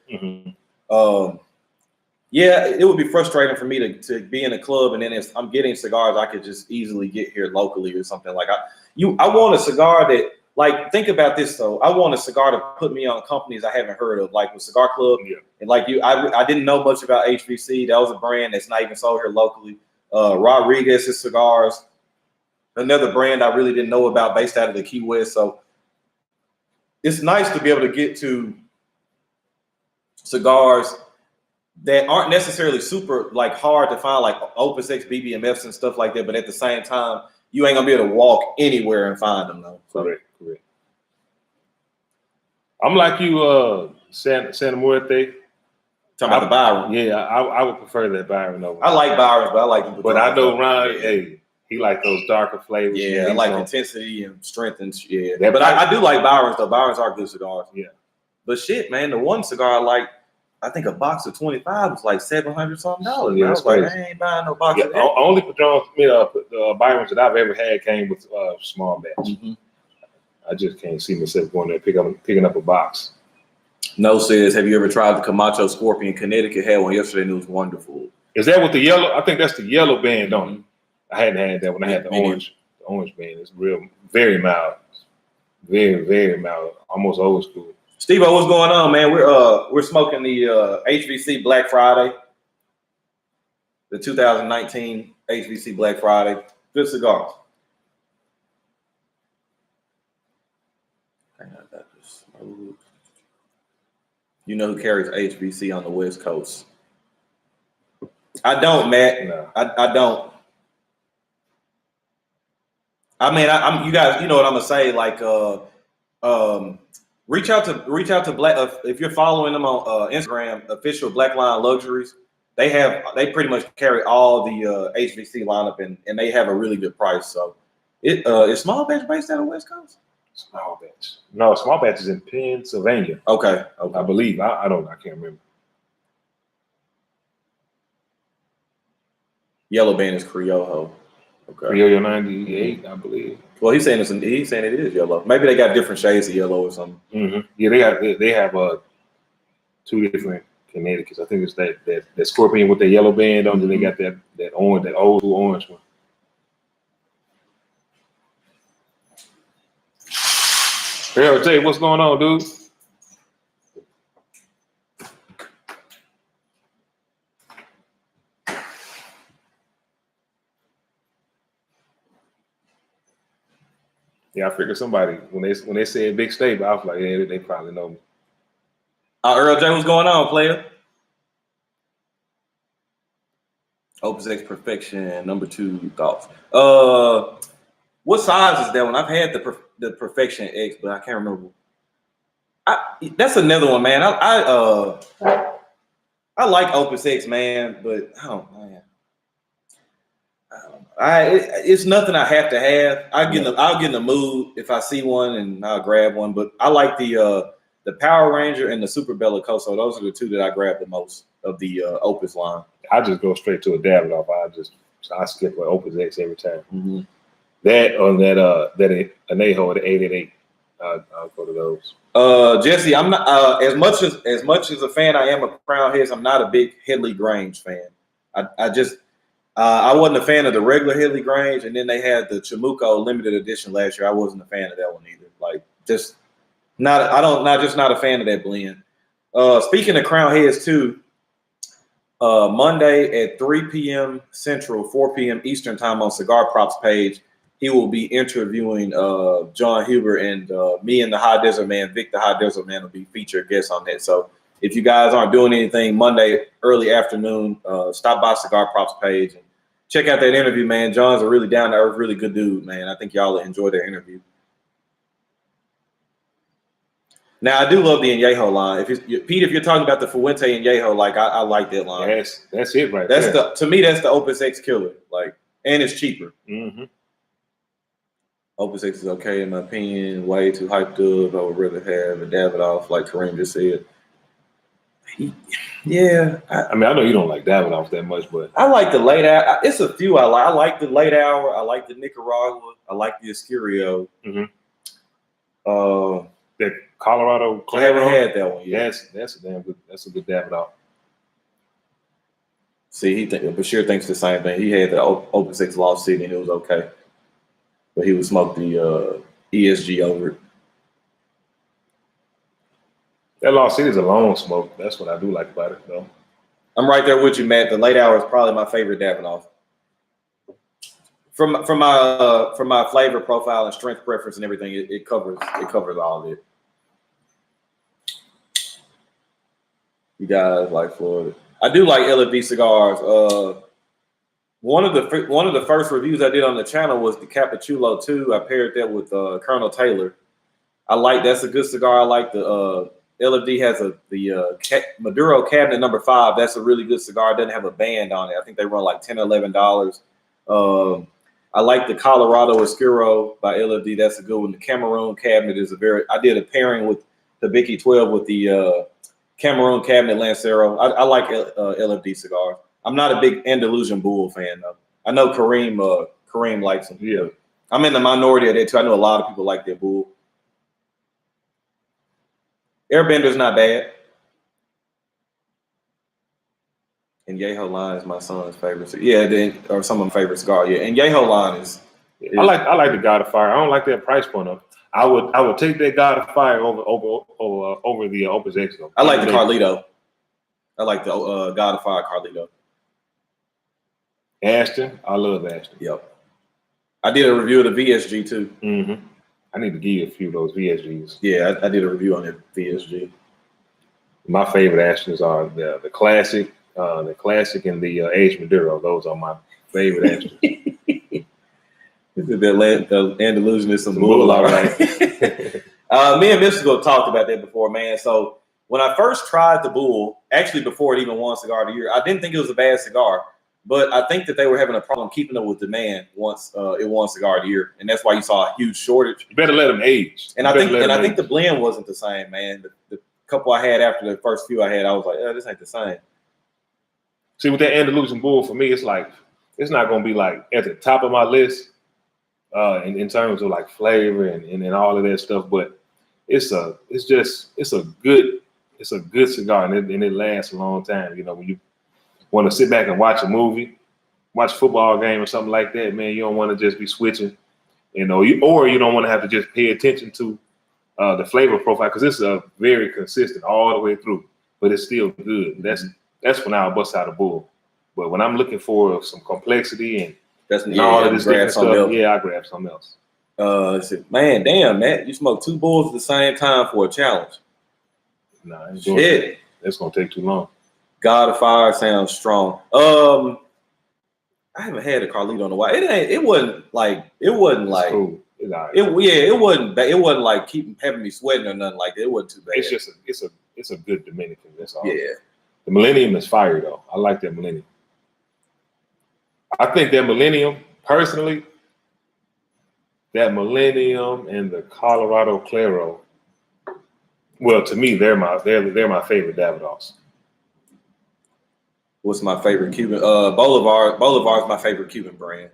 A: yeah, it would be frustrating for me to be in a club and then if I'm getting cigars I could just easily get here locally or something. Like I want a cigar that, like, think about this though. I want a cigar to put me on companies I haven't heard of, like with Cigar Club.
B: Yeah.
A: And like I didn't know much about HVC. That was a brand that's not even sold here locally. Rodriguez's cigars. another brand I really didn't know about based out of the Key West. So it's nice to be able to get to cigars that aren't necessarily super like hard to find, like Opus X, BBMFs and stuff like that. But at the same time, you ain't gonna be able to walk anywhere and find them though. So.
B: Correct. I'm like you, Santa Muerte.
A: Talking about the Byron.
B: Yeah, I would prefer that Byron over.
A: I like Byron's, but I like them.
B: But I know Ron, hey, he like those darker flavors.
A: Yeah, I like intensity and strength and yeah.
B: That
A: but I do like Byron's though. Byron's are good cigars.
B: Yeah.
A: But shit, man, the one cigar I like, I think a box of 25 was like $700 something.
B: Yeah,
A: I was like, I ain't buying no box of that.
B: Only the Byron's that I've ever had came with small batch.
A: Mm-hmm.
B: I just can't see myself going there picking up a box.
A: No says, have you ever tried the Camacho Scorpion? Connecticut had one yesterday and it was wonderful.
B: Is that with the yellow? I think that's the yellow band, don't it? I hadn't had that when I had the orange. The orange band is real, very mild. Very, very mild. Almost old school.
A: Steve-O, what's going on, man? We're smoking the HVC Black Friday. The 2019 HVC Black Friday. Good cigars. Hang on, I got this. You know who carries HVC on the West Coast? I don't, Matt.
B: No.
A: I don't. I mean, I'm. You guys, you know what I'm gonna say? Like, reach out to Black. If you're following them on Instagram, official Black Line Luxuries. They pretty much carry all the HVC lineup, and they have a really good price. So, is small batch based out of West Coast?
B: Small batch. No, small batch is in Pennsylvania.
A: Okay.
B: I believe. I don't know. I can't remember.
A: Yellow band is Criollo. Okay.
B: Criollo 98, I believe.
A: Well, he's saying it is yellow. Maybe they got different shades of yellow or something.
B: Mm-hmm. Yeah, they have two different Connecticut's. I think it's that Scorpion with the yellow band on. Then they got that orange, that old orange one. Hey, I'll tell you what's going on, dude. Yeah, I figured somebody when they said Big Stable, I was like, yeah, they probably know me.
A: Earl J, what's going on, player? Opus X Perfection, number 2 thoughts. What size is that one? I've had the Perfection X, but I can't remember. That's another one, man. I like Opus X, man, but oh man, it's nothing I have to have. I'll get in the mood if I see one and I'll grab one. But I like the Power Ranger and the Super Bellicoso. Those are the two that I grab the most of the Opus line.
B: I just go straight to a Davidoff. I skip with Opus X every time.
A: Mm-hmm.
B: That or that Anejo, the 888. I'll go to those.
A: Jesse, I'm not as much as a fan I am of Crown Heads. I'm not a big Headley Grange fan. I wasn't a fan of the regular Headley Grange, and then they had the Chamuco limited edition last year. I wasn't a fan of that one either. Like, just not a fan of that blend. Speaking of Crown Heads too, Monday at 3 p.m. Central, 4 p.m. Eastern time on Cigar Props page, he will be interviewing John Huber, and me and the High Desert Man, Vic the High Desert Man, will be featured guests on that. So if you guys aren't doing anything Monday early afternoon, stop by Cigar Props page and check out that interview, man. John's a really down to earth, really good dude, man. I think y'all will enjoy that interview. Now I do love the Añejo line. Pete, if you're talking about the Fuente Añejo, like I like that line.
B: That's it right
A: there. To me, that's the Opus X killer. Like, and it's cheaper.
B: Mm-hmm.
A: Opus X is okay in my opinion. Way too hyped up. I would rather have a Davidoff, like Kareem just said. Yeah.
B: I mean, I know you don't like Davidoff that much, but
A: I like the late hour. It's a few I like. I like the late hour. I like the Nicaragua. I like the Escurio.
B: Mm-hmm. That Colorado.
A: I haven't had that one yet.
B: That's a damn good. That's a good Davidoff.
A: See, Bashir thinks the same thing. He had the Opus X Lost City and it was okay, but he would smoke the ESG over it.
B: That Lost City is a long smoke. That's what I do like about it, though. I'm
A: right there with you, Matt. The late hour is probably my favorite Davidoff. from my flavor profile and strength preference and everything, it covers all of it. You guys like Florida? I do like LFD cigars. One of the first reviews I did on the channel was the Capuchulo 2. I paired that with Colonel Taylor. That's a good cigar. I like the LFD has the Maduro Cabinet number 5. That's a really good cigar. It doesn't have a band on it. I think they run like $10 or $11. I like the Colorado Oscuro by LFD. That's a good one. The Cameroon Cabinet is I did a pairing with the Bicky 12 with the Cameroon Cabinet Lancero. I like LFD cigars. I'm not a big Andalusian Bull fan though. I know Kareem likes them.
B: Yeah.
A: I'm in the minority of that too. I know a lot of people like their Bull. Airbender's not bad. And Yeho Line is my son's favorite. Or some of my favorite cigar. Yeah, and Yeho Line is.
B: I like the God of Fire. I don't like that price point though. I would take that God of Fire over the Opus X though.
A: I like the Carlito. I like the God of Fire Carlito.
B: Ashton, I love Ashton.
A: Yep. I did a review of the VSG too.
B: Mm-hmm. I need to give you a few of those VSGs.
A: Yeah, I did a review on the VSG. My
B: favorite Ashtons are the classic and the aged Maduro. Those are my favorite Ashtons.
A: The Andalusian is some bull, all right. Me and Mystical talked about that before, man. So when I first tried the Bull, actually before it even won Cigar of the Year, I didn't think it was a bad cigar. But I think that they were having a problem keeping up with demand once it won Cigar of the Year, and that's why you saw a huge shortage.
B: You better let them age.
A: And I think the blend wasn't the same, man. The couple I had after the first few I had, I was like, this ain't the same.
B: See, with that Andalusian Bull, for me, it's like it's not gonna be like at the top of my list in terms of like flavor and all of that stuff. But it's a good cigar, and it lasts a long time. You know, when you want to sit back and watch a movie, watch a football game or something like that, man, you don't want to just be switching, you know, or you don't want to have to just pay attention to the flavor profile because it's very consistent all the way through, but it's still good. That's when I'll bust out a Bull. But when I'm looking for some complexity and all of this different stuff, I grab something else.
A: Man, damn, Matt, you smoked 2 Bulls at the same time for a challenge.
B: Nah, I ain't doing that. That's gonna take too long.
A: God of Fire sounds strong. I haven't had a Carlito in a while. It wasn't like
B: cool. Right.
A: It wasn't like keeping having me sweating or nothing like that. It wasn't too bad.
B: It's just it's a good Dominican. That's all.
A: Yeah.
B: The Millennium is fire though. I like that Millennium. I think that Millennium, personally, that Millennium and the Colorado Claro, well, to me, they're my favorite Davidoffs.
A: What's my favorite Cuban? Bolivar is my favorite Cuban brand.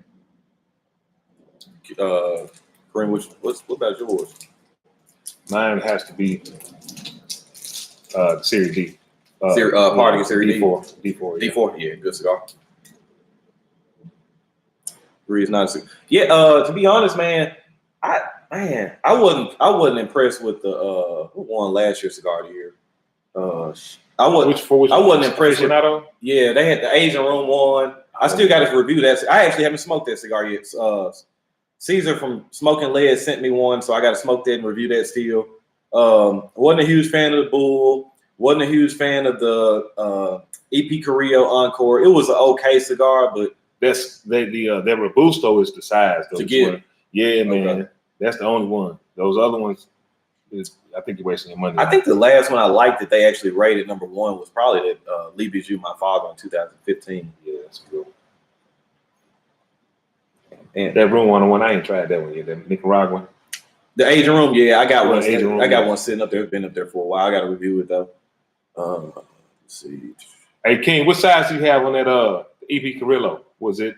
A: Kareem, what about yours?
B: Mine has to be Series D.
A: Party Series
B: D4.
A: D4, yeah, good cigar. Is not to be honest, man, I wasn't impressed with the who won last year's Cigar of the Year. I wasn't impressed with. Yeah, they had the Asian Room one. I still got to review that. I actually haven't smoked that cigar yet. Caesar from Smoking Lead sent me one, so I got to smoke that and review that still. Wasn't a huge fan of the Bull. Wasn't a huge fan of the EP Carrillo Encore. It was an okay cigar, but
B: their Robusto is the size though. Yeah, man, okay. That's the only one. Those other ones, I think you're wasting your money.
A: I think the last one I liked that they actually rated number 1 was probably that Lee Bijou, My Father, in 2015.
B: Yeah, that's good. And that Room 101, I ain't tried that one yet. That Nicaraguan.
A: The Asian Room, yeah, I got one. I got one sitting up there. Been up there for a while. I got to review it though. Let's see.
B: Hey King, what size do you have on that EP Carrillo? Was it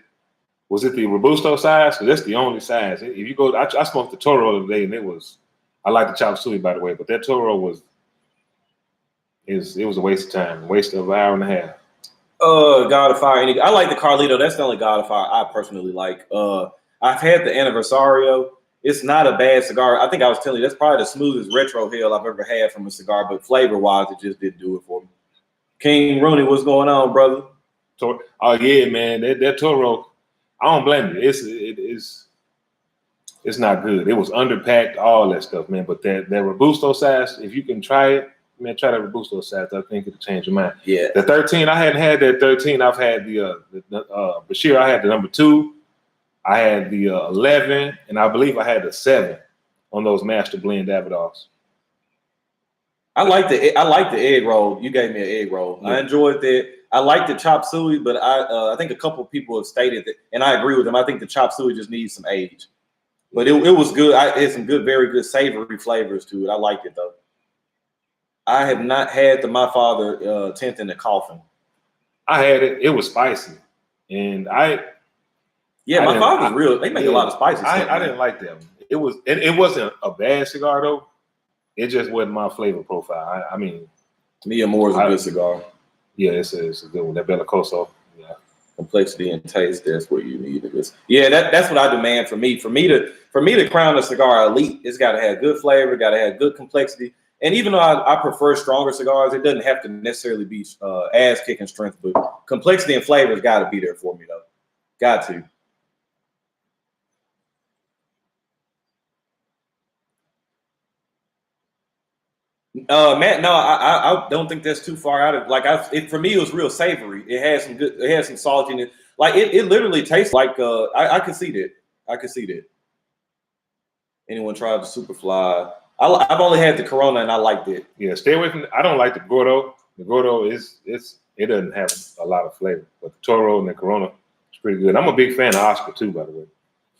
B: the Robusto size? Because that's the only size. If you go, I smoked the Toro today, and it was. I like the chop suey, by the way, but that Toro was a waste of time, waste of an hour and a half.
A: God of Fire. I like the Carlito. That's the only God of Fire I personally like. I've had the Anniversario. It's not a bad cigar. I think I was telling you that's probably the smoothest retro hill I've ever had from a cigar, but flavor-wise, it just didn't do it for me. King Rooney, what's going on, brother?
B: Oh yeah, man, that Toro. I don't blame you. It's not good. It was underpacked, all that stuff, man. But that Robusto size, if you can try it, man, try that Robusto size. I think it'll change your mind.
A: Yeah.
B: The 13, I hadn't had that 13. I've had the Bashir. I had the number 2. I had the 11, and I believe I had the 7 on those master blend Davidoffs.
A: I like the egg roll. You gave me an egg roll. Yeah. I enjoyed that. I like the chop suey, but I think a couple of people have stated that, and I agree with them. I think the chop suey just needs some age, but it was good. It's some good, very good savory flavors to it. I liked it though. I have not had the My Father 10th in the Coffin.
B: I had it. It was spicy, and My
A: Father's real. They make a lot of spicy stuff.
B: I didn't like that one. It wasn't a bad cigar though. It just wasn't my flavor profile. I mean,
A: Mia Moore is a good cigar.
B: Yeah, it's a good one. That Bellicoso. Yeah.
A: Complexity and taste, that's what you need. Yeah, that's what I demand for me. For me to crown a cigar elite, it's got to have good flavor, got to have good complexity. And even though I prefer stronger cigars, it doesn't have to necessarily be ass kicking strength, but complexity and flavor's got to be there for me though. Got to. Matt, no, I don't think that's too far out of for me it was real savory. It had some saltiness. Like it literally tastes like I could see that. I could see that. Anyone tried the Superfly? I've only had the Corona and I liked it.
B: Yeah, stay away from. I don't like the Gordo. The Gordo it doesn't have a lot of flavor, but the Toro and the Corona is pretty good. I'm a big fan of Oscar too, by the way.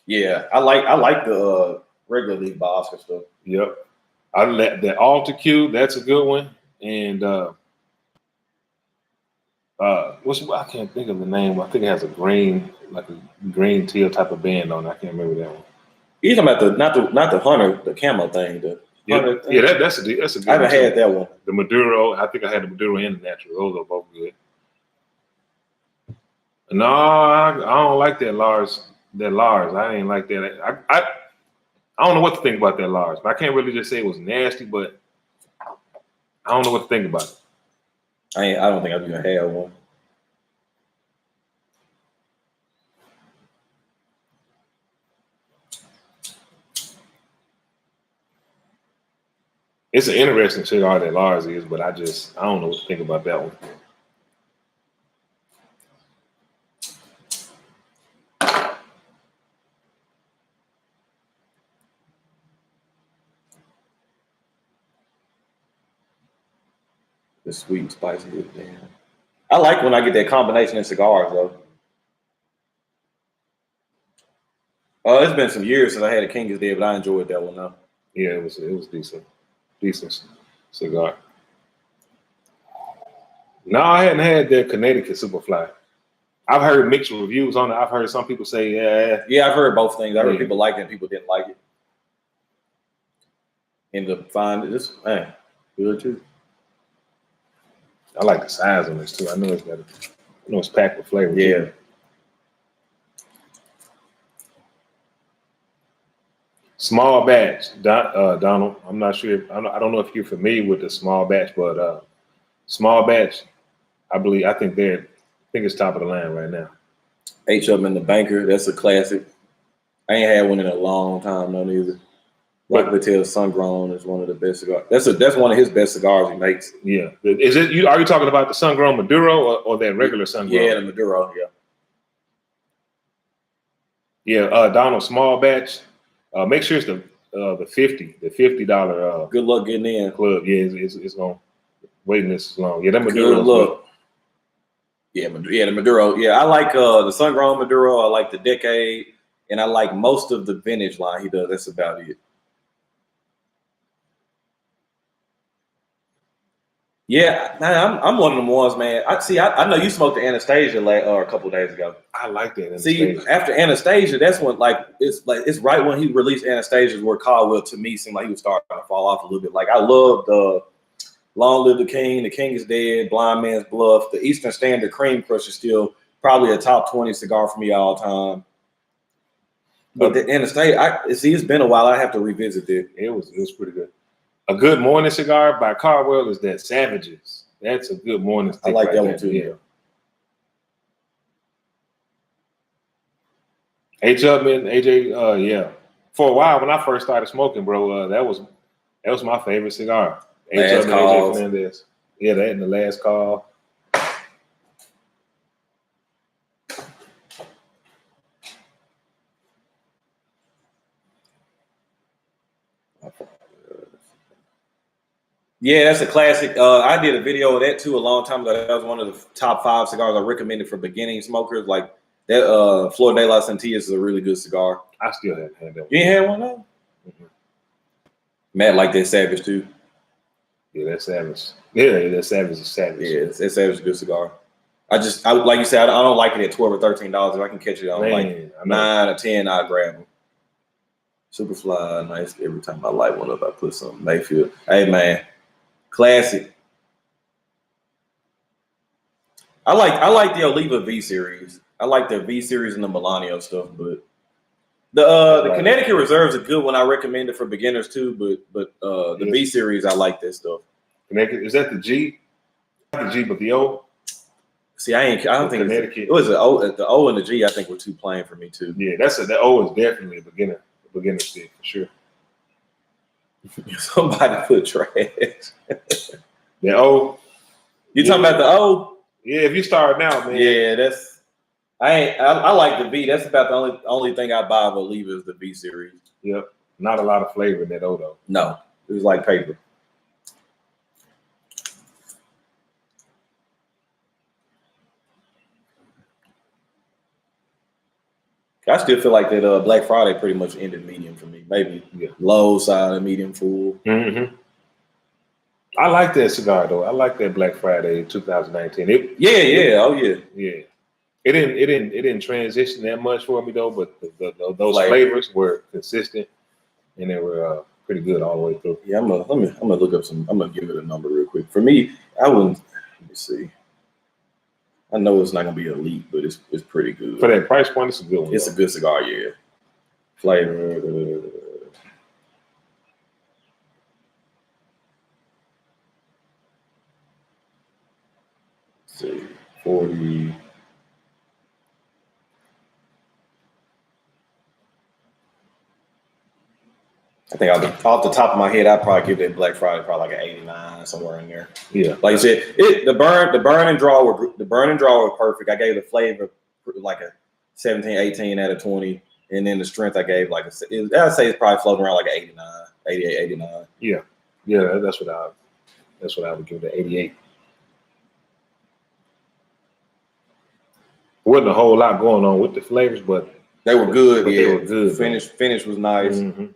A: Yeah, I like the regular leaf by Oscar stuff.
B: Yep. I let the Alta Q, that's a good one. And I can't think of the name. I think it has a green teal type of band on it. I can't remember that one.
A: You're talking about not the Hunter, the camo thing.
B: That's a good
A: I haven't had that one.
B: The Maduro, I think I had the Maduro and the Natural. Those are both good. No, I don't like that Lars. I ain't like that. I don't know what to think about that Lars, but I can't really just say it was nasty, but I don't know what to think about it.
A: I don't think I've even had one.
B: It's an interesting cigar that Lars is, but I don't know what to think about that one.
A: The sweet and spicy, man. I like when I get that combination in cigars, though. It's been some years since I had a King is Dead, but I enjoyed that one, though.
B: Yeah, it was decent cigar. No, I hadn't had the Connecticut Superfly. I've heard mixed reviews on it. I've heard some people say,
A: yeah. I've heard both things. I heard people like it and people didn't like it. Ended up finding this, man, good too.
B: I like the size on this too. I know it's packed with flavor.
A: Yeah.
B: Too. Small batch, Donald. I'm not sure. I don't know if you're familiar with the small batch, but small batch, I think it's top of the line right now.
A: H up in the Banker. That's a classic. I ain't had one in a long time, none either. Like Patel Sungrown is one of the best cigars. That's one of his best cigars he makes.
B: Yeah. Is it you? Are you talking about the Sungrown Maduro or that regular Sungrown?
A: Yeah, the Maduro. Yeah.
B: Yeah. Donald, small batch. Make sure it's the $50.
A: Good luck getting in.
B: Club. Yeah, it's gonna waiting this long. Yeah, that Maduro.
A: Good luck. Yeah, the Maduro. Yeah, I like the Sungrown Maduro. I like the Decade, and I like most of the vintage line he does. That's about it. Yeah, man, I'm one of them ones, man. I know you smoked the Anastasia a couple of days ago.
B: I like that. Anastasia.
A: See, after Anastasia, that's when it's right when he released Anastasia where Caldwell to me seemed like he was starting to fall off a little bit. Like I love the Long Live the King is Dead, Blind Man's Bluff, the Eastern Standard Cream Crush is still probably a top 20 cigar for me all time. But the Anastasia, it's been a while. I have to revisit it.
B: It was pretty good. A good morning cigar by Caldwell is that Savages. That's a good morning stick.
A: I like that one too.
B: Yeah. H. Upman, AJ, yeah. For a while when I first started smoking, bro, that was my favorite cigar. H. Upman, AJ Fernandez. Yeah, that in the last call.
A: Yeah, that's a classic. I did a video of that too a long time ago. That was one of the top 5 cigars I recommended for beginning smokers. Like that, Flor de las Antillas is a really good cigar.
B: I still haven't had that one.
A: You ain't had one though? Mm-hmm. Matt like that Savage too.
B: Yeah, that Savage. Yeah, that Savage is Savage.
A: Yeah, that Savage is a good cigar. I like you said, I don't like it at $12 or $13. If I can catch it on like 9 or 10, I grab them. Superfly, nice. Every time I light one up, I put some Mayfield. Hey man. Classic. I like the Oliva V series. I like the V series and the Melanio stuff, but the Connecticut Reserve is a good one. I recommend it for beginners too, but the V series I like that stuff.
B: Connecticut, is that the G? Not the G, but the O.
A: See, I don't think Connecticut. It was the O and the G. I think were too plain for me too.
B: Yeah, the O is definitely a beginner stick for sure.
A: Somebody put trash.
B: The O.
A: You talking about the O?
B: Yeah, if you start now, man.
A: Yeah, I like the V. That's about the only thing I buy of Oliva is the V series.
B: Yep. Not a lot of flavor in that O though.
A: No. It was like paper. I still feel like that Black Friday pretty much ended medium for me. Maybe low side of medium full.
B: Mm-hmm. I like that cigar though. I like that Black Friday 2019.
A: Oh yeah.
B: It didn't transition that much for me though, but those flavors were consistent and they were pretty good all the way through.
A: Yeah, I'm gonna look up some. I'm gonna give it a number real quick. For me, I wouldn't. Let me see. I know it's not gonna be elite, but it's pretty good.
B: For that price point, it's a good one.
A: It's a good cigar, yeah. Flavor. Let's see, 40. I think off the top of my head, I'd probably give that Black Friday probably like an 89 somewhere in there.
B: Yeah,
A: like you said, the burn and draw were perfect. I gave the flavor like a 17, 18 out of 20, and then the strength I gave like I'd say it's probably floating around like an 89, 88, 89.
B: Yeah, that's what I would give it, 88. Wasn't a whole lot going on with the flavors, but
A: they were good.
B: They were good.
A: Finish was nice.
B: Mm-hmm.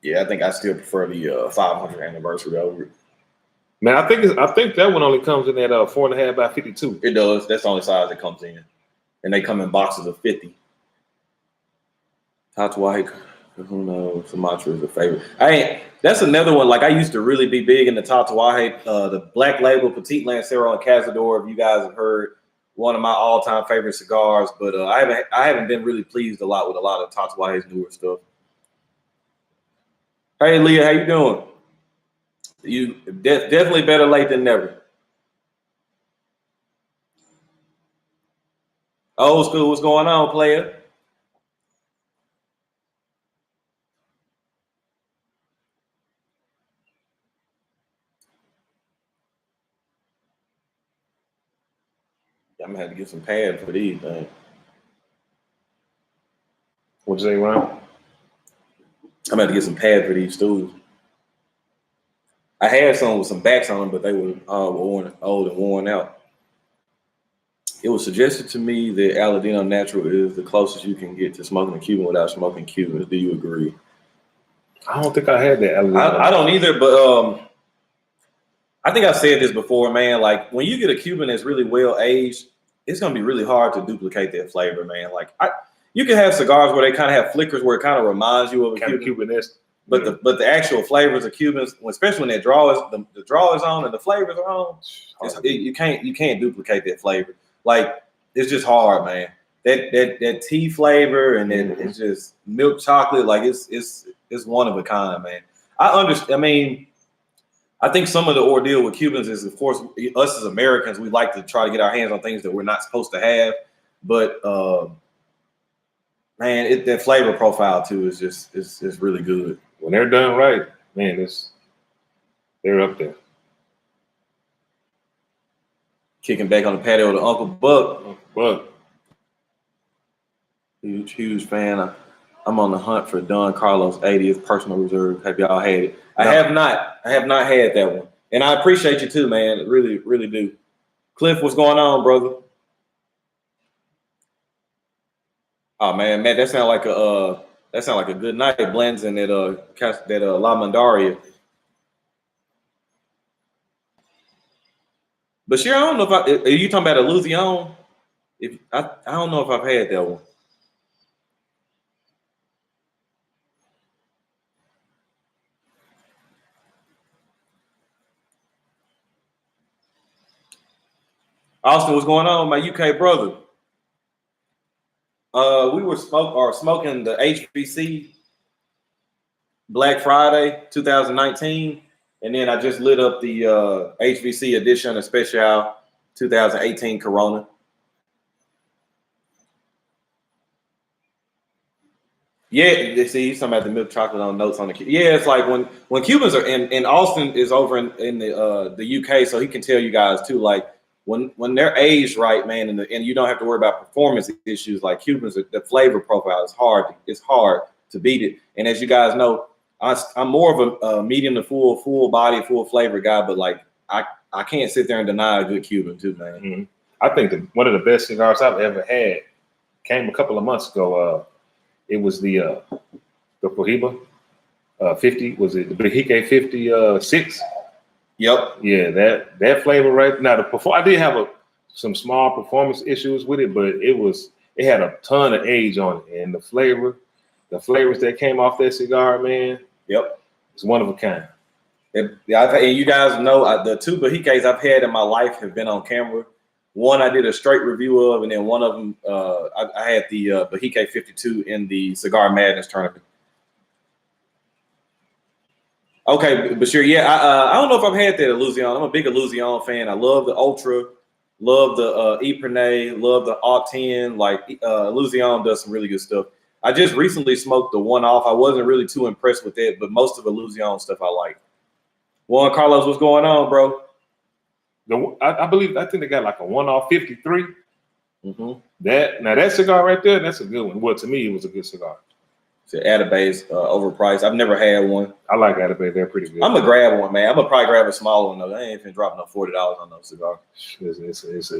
A: Yeah, I think I still prefer the 500th anniversary over it.
B: Man, I think that one only comes in that 4.5 by 52.
A: It does. That's the only size it comes in, and they come in boxes of 50. Tatuaje, who knows? Sumatra is a favorite. That's another one. Like I used to really be big in the Tatuaje, the Black Label, Petite Lancero, and Cazador. If you guys have heard, one of my all-time favorite cigars, but I haven't been really pleased a lot with a lot of Tatuaje's newer stuff. Hey, Leah, how you doing? You definitely better late than never. Old school, what's going on, player? I'm gonna have to get some pads for these things.
B: What'd you say, Ryan?
A: I'm gonna have to get some pads for these stools. I had some with some backs on them, but they were old and worn out. It was suggested to me that Aladino Natural is the closest you can get to smoking a Cuban without smoking Cubans. Do you agree?
B: I don't think I had that.
A: I don't either, but I think I've said this before, man. Like when you get a Cuban that's really well aged, it's gonna be really hard to duplicate that flavor, man. Like you can have cigars where they kind of have flickers where it kind of reminds you of a
B: Cuban-esque.
A: But the actual flavors of Cubans, especially when that draw is on and the flavors are on, you can't duplicate that flavor. Like it's just hard, man. That tea flavor and then it's just milk chocolate, like it's one of a kind, man. I understand. I mean, I think some of the ordeal with Cubans is, of course, us as Americans, we like to try to get our hands on things that we're not supposed to have. But man, that flavor profile too is just is really good.
B: When they're done right, man, they're up there.
A: Kicking back on the patio with Uncle Buck.
B: Uncle Buck.
A: Huge fan. I'm on the hunt for Don Carlos 80th personal reserve. Have y'all had it? No. I have not had that one. And I appreciate you too, man. Really, really do. Cliff, what's going on, brother? Oh man, that sounds like a good night. Blends in that La Mandaria. But sure, I don't know if are you talking about a Louisiana? I don't know if I've had that one. Austin, what's going on, my UK brother? We were smoking the HVC Black Friday 2019, and then I just lit up the HVC Edition Especial 2018 Corona. Yeah, see, he's talking about the milk chocolate on notes on the. Yeah, it's like when Cubans are in Austin is over in the UK, so he can tell you guys too, like. When they're aged right, man, and you don't have to worry about performance issues like Cubans, the flavor profile is hard. It's hard to beat it. And as you guys know, I'm more of a medium to full body, full flavor guy. But like I can't sit there and deny a good Cuban too, man.
B: Mm-hmm. I think one of the best cigars I've ever had came a couple of months ago. It was the Cohiba 50. Was it the Brijique 56?
A: Yep.
B: Yeah, that flavor right now. I did have some small performance issues with it, but it had a ton of age on it, and the flavors that came off that cigar, man.
A: Yep,
B: it's one of a kind.
A: And you guys know the two Brijiques I've had in my life have been on camera. One I did a straight review of, and then one of them I had the Brijique 52 in the Cigar Madness tournament. Okay, but sure, yeah. I don't know if I've had that at Louisiana. I'm a big Louisiana fan. I love the Ultra, love the Epernay, love the Aut-10. Like Louisiana does some really good stuff. I just recently smoked the one off. I wasn't really too impressed with it, but most of the Louisiana stuff I like. Juan Carlos, what's going on, bro?
B: I think they got like a one off 53.
A: Mm-hmm.
B: That cigar right there, that's a good one. Well, to me, it was a good cigar.
A: Atabay's overpriced. I've never had one.
B: I like Atabay. They're pretty good.
A: I'm gonna grab one, man. I'm gonna probably grab a small one though. I ain't finna drop no $40 on no cigar.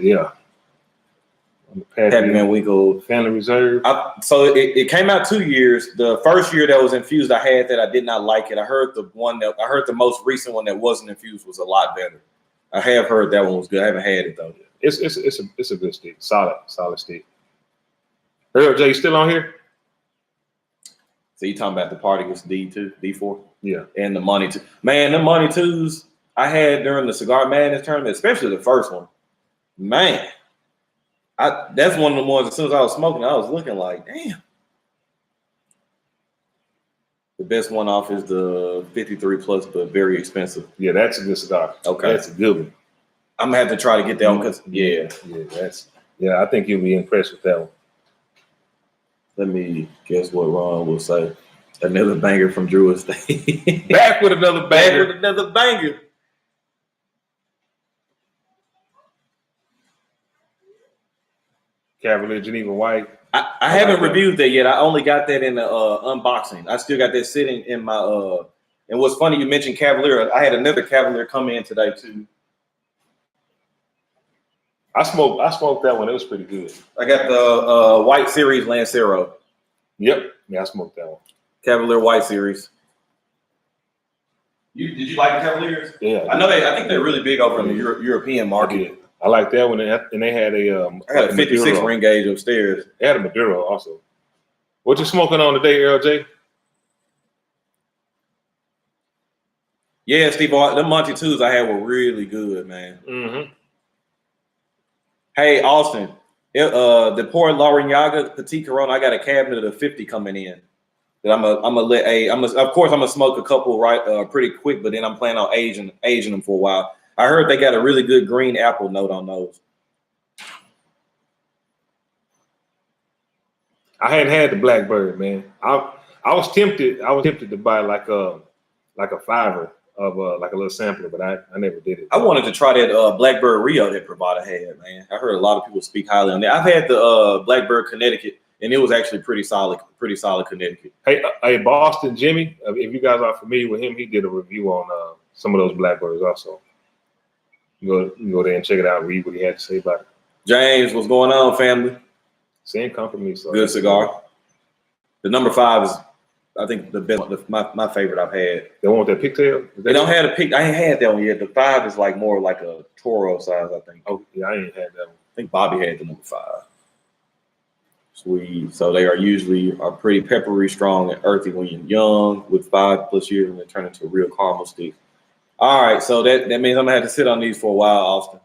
B: Yeah.
A: Happy Man Winkle
B: Family Reserve.
A: So it came out 2 years. The first year that was infused, I had that. I did not like it. I heard the most recent one that wasn't infused was a lot better. I have heard that one was good. I haven't had it though.
B: It's a good stick. Solid stick. Earl J, you still on here?
A: So you talking about the party was D4?
B: Yeah.
A: And the Money 2. Man, the Money 2s I had during the Cigar Madness tournament, especially the first one. Man, that's one of the ones as soon as I was smoking, I was looking like, damn. The best one off is the 53 plus, but very expensive.
B: Yeah, that's a good cigar.
A: Okay.
B: That's a good one.
A: I'm gonna have to try to get that one because
B: I think you'll be impressed with that one.
A: Let me guess what Ron will say. Another banger from Drew Estate.
B: Back with another
A: banger.
B: Cavalier Geneva White.
A: I haven't reviewed that yet. I only got that in the unboxing. I still got that sitting in my and what's funny, you mentioned Cavalier. I had another Cavalier come in today too.
B: I smoked that one. It was pretty good.
A: I got the White Series Lancero.
B: Yep. Yeah, I smoked that one.
A: Cavalier White Series. Did you like the Cavaliers?
B: Yeah.
A: I think they're really big over in the European market.
B: I like that one. And they had a
A: I got a 56 Maduro. Ring gauge upstairs.
B: They had a Maduro also. What you smoking on today, LJ?
A: Yeah, Steve, the Monty 2s I had were really good, man.
B: Mm-hmm.
A: Hey, Austin, the Port Laurinyaga Petite Corona, I got a cabinet of 50 coming in. That I'm gonna smoke a couple pretty quick, but then I'm planning on aging them for a while. I heard they got a really good green apple note on those.
B: I hadn't had the Blackbird, man. I was tempted. I was tempted to buy like a $5 of like a little sampler, but I never did it.
A: I wanted to try that Blackbird Rio that Privada had, man. I heard a lot of people speak highly on that. I've had the Blackbird Connecticut, and it was actually pretty solid Connecticut.
B: Hey, Boston Jimmy, if you guys are familiar with him, he did a review on some of those Blackbirds also. You go there and check it out, read what he had to say about it.
A: James, what's going on, family?
B: Same company, so
A: good cigar. The number 5 is, I think, the best, my favorite I've had.
B: They want that pigtail?
A: They don't have a pig. I ain't had that one yet. The 5 is like more like a Toro size, I think.
B: Oh, yeah, I ain't had that one.
A: I think Bobby had the number 5. Sweet. So they are usually pretty peppery, strong, and earthy when you're young, with 5+ years, and they turn into a real caramel stick. All right, so that means I'm gonna have to sit on these for a while, Austin.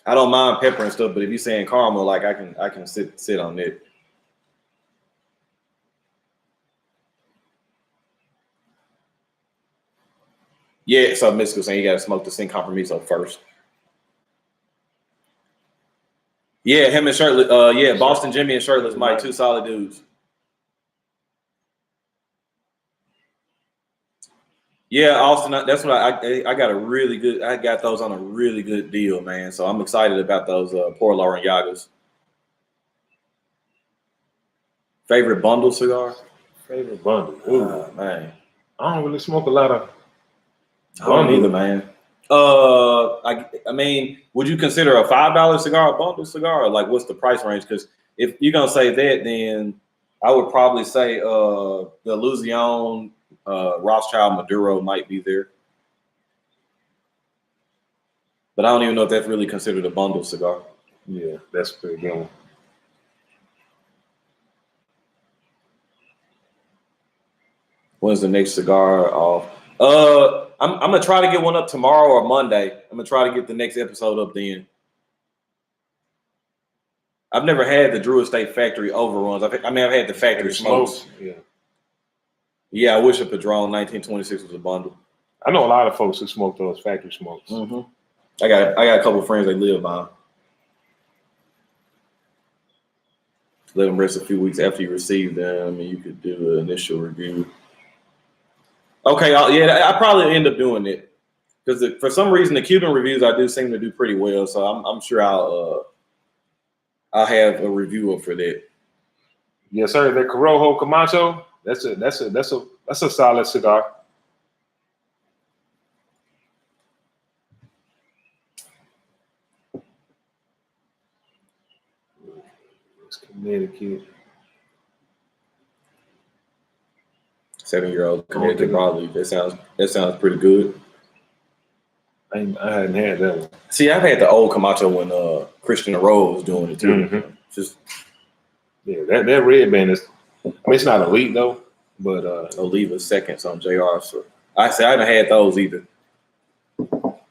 A: I don't mind pepper and stuff, but if you're saying caramel, like I can sit on it. Yeah, so Mystical saying you gotta smoke the Sin Compromiso first. Yeah, him and Shirtless, yeah, Boston Jimmy and Shirtless Mike, 2 solid dudes. Yeah, Austin, that's what I got I got those on a really good deal, man. So I'm excited about those Por Lauren-Yagas. Favorite bundle cigar?
B: Favorite bundle? Ooh,
A: man.
B: I don't really smoke a lot of
A: I don't either, man. I mean, would you consider a $5 cigar a bundle cigar? Or like, what's the price range? Because if you're gonna say that, then I would probably say the Illusion Rothschild Maduro might be there, but I don't even know if that's really considered a bundle cigar.
B: Yeah, that's a pretty good one.
A: When's the next cigar off? I'm gonna try to get one up tomorrow or Monday. I'm gonna try to get the next episode up then. I've never had the Drew Estate factory overruns. I've had the factory smokes. Yeah, I wish a Padron 1926 was a bundle.
B: I know a lot of folks who smoke those factory smokes.
A: Mm-hmm. I got a couple of friends that live by them. Let them rest a few weeks after you receive them, and you could do an initial review. Okay, yeah, I probably end up doing it because for some reason the Cuban reviews I do seem to do pretty well, so I'm sure I'll have a reviewer for that.
B: Yes, sir. The Corojo Camacho. That's a solid cigar. It's Connecticut.
A: 7-year-old Connecticut barley. That sounds pretty good.
B: I hadn't had that one.
A: See, I've had the old Camacho when Christian Rose was doing it too.
B: Mm-hmm.
A: Just
B: that red band is. I mean, it's not elite though, but
A: Oliva seconds on JR. So I haven't had those either.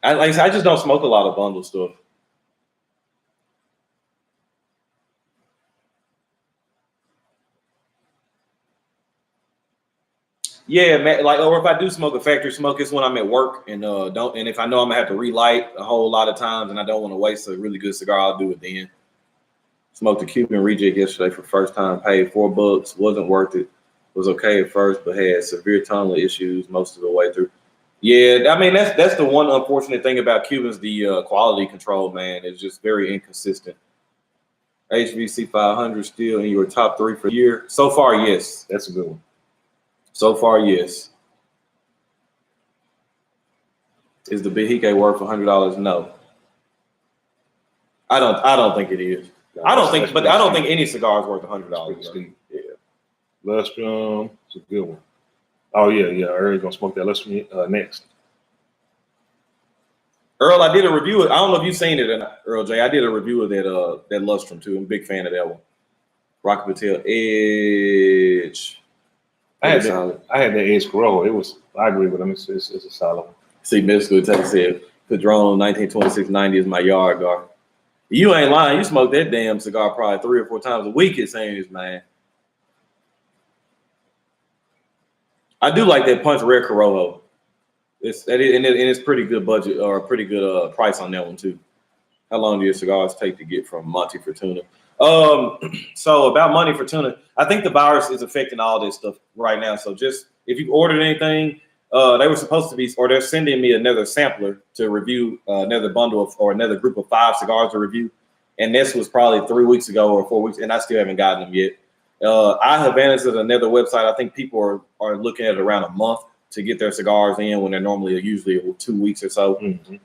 A: I just don't smoke a lot of bundle stuff. Yeah, man, or if I do smoke a factory smoke, it's when I'm at work and if I know I'm gonna have to relight a whole lot of times and I don't want to waste a really good cigar, I'll do it then. Smoked a Cuban reject yesterday for first time, paid $4, wasn't worth it. Was okay at first, but had severe tonal issues most of the way through. Yeah, I mean that's the one unfortunate thing about Cubans, the quality control, man, it's just very inconsistent. HVC 500 still in your top 3 for the year so far. Yes,
B: that's a good one.
A: So far, yes. Is the Behike worth $100? No. I don't think it is. No, I don't think any cigar is worth $100. Yeah.
B: Lustrum, it's a good one. Oh yeah. Earl's gonna smoke that Lustrum next.
A: Earl, I did a review. I don't know if you've seen it or not, Earl J. I did a review of that Lustrum too. I'm a big fan of that one. Rocky Patel Edge.
B: I had the Edge Corojo. I agree with him. It's a solid one.
A: See, Mystical Tech said Padron 1926-90 is my yard guard. You ain't lying. You smoke that damn cigar probably 3 or 4 times a week, it seems, man. I do like that Punch Red Corojo. It's pretty good budget or pretty good price on that one too. How long do your cigars take to get from Monte Fortuna? So about Monte Fortuna, I think the virus is affecting all this stuff right now. So just if you ordered anything, they were supposed to be, or they're sending me another sampler to review another bundle of, or another group of 5 cigars to review. And this was probably 3 weeks ago or 4 weeks, and I still haven't gotten them yet. I have visited another website. I think people are looking at around a month to get their cigars in when they're normally usually 2 weeks or so. Mm-hmm.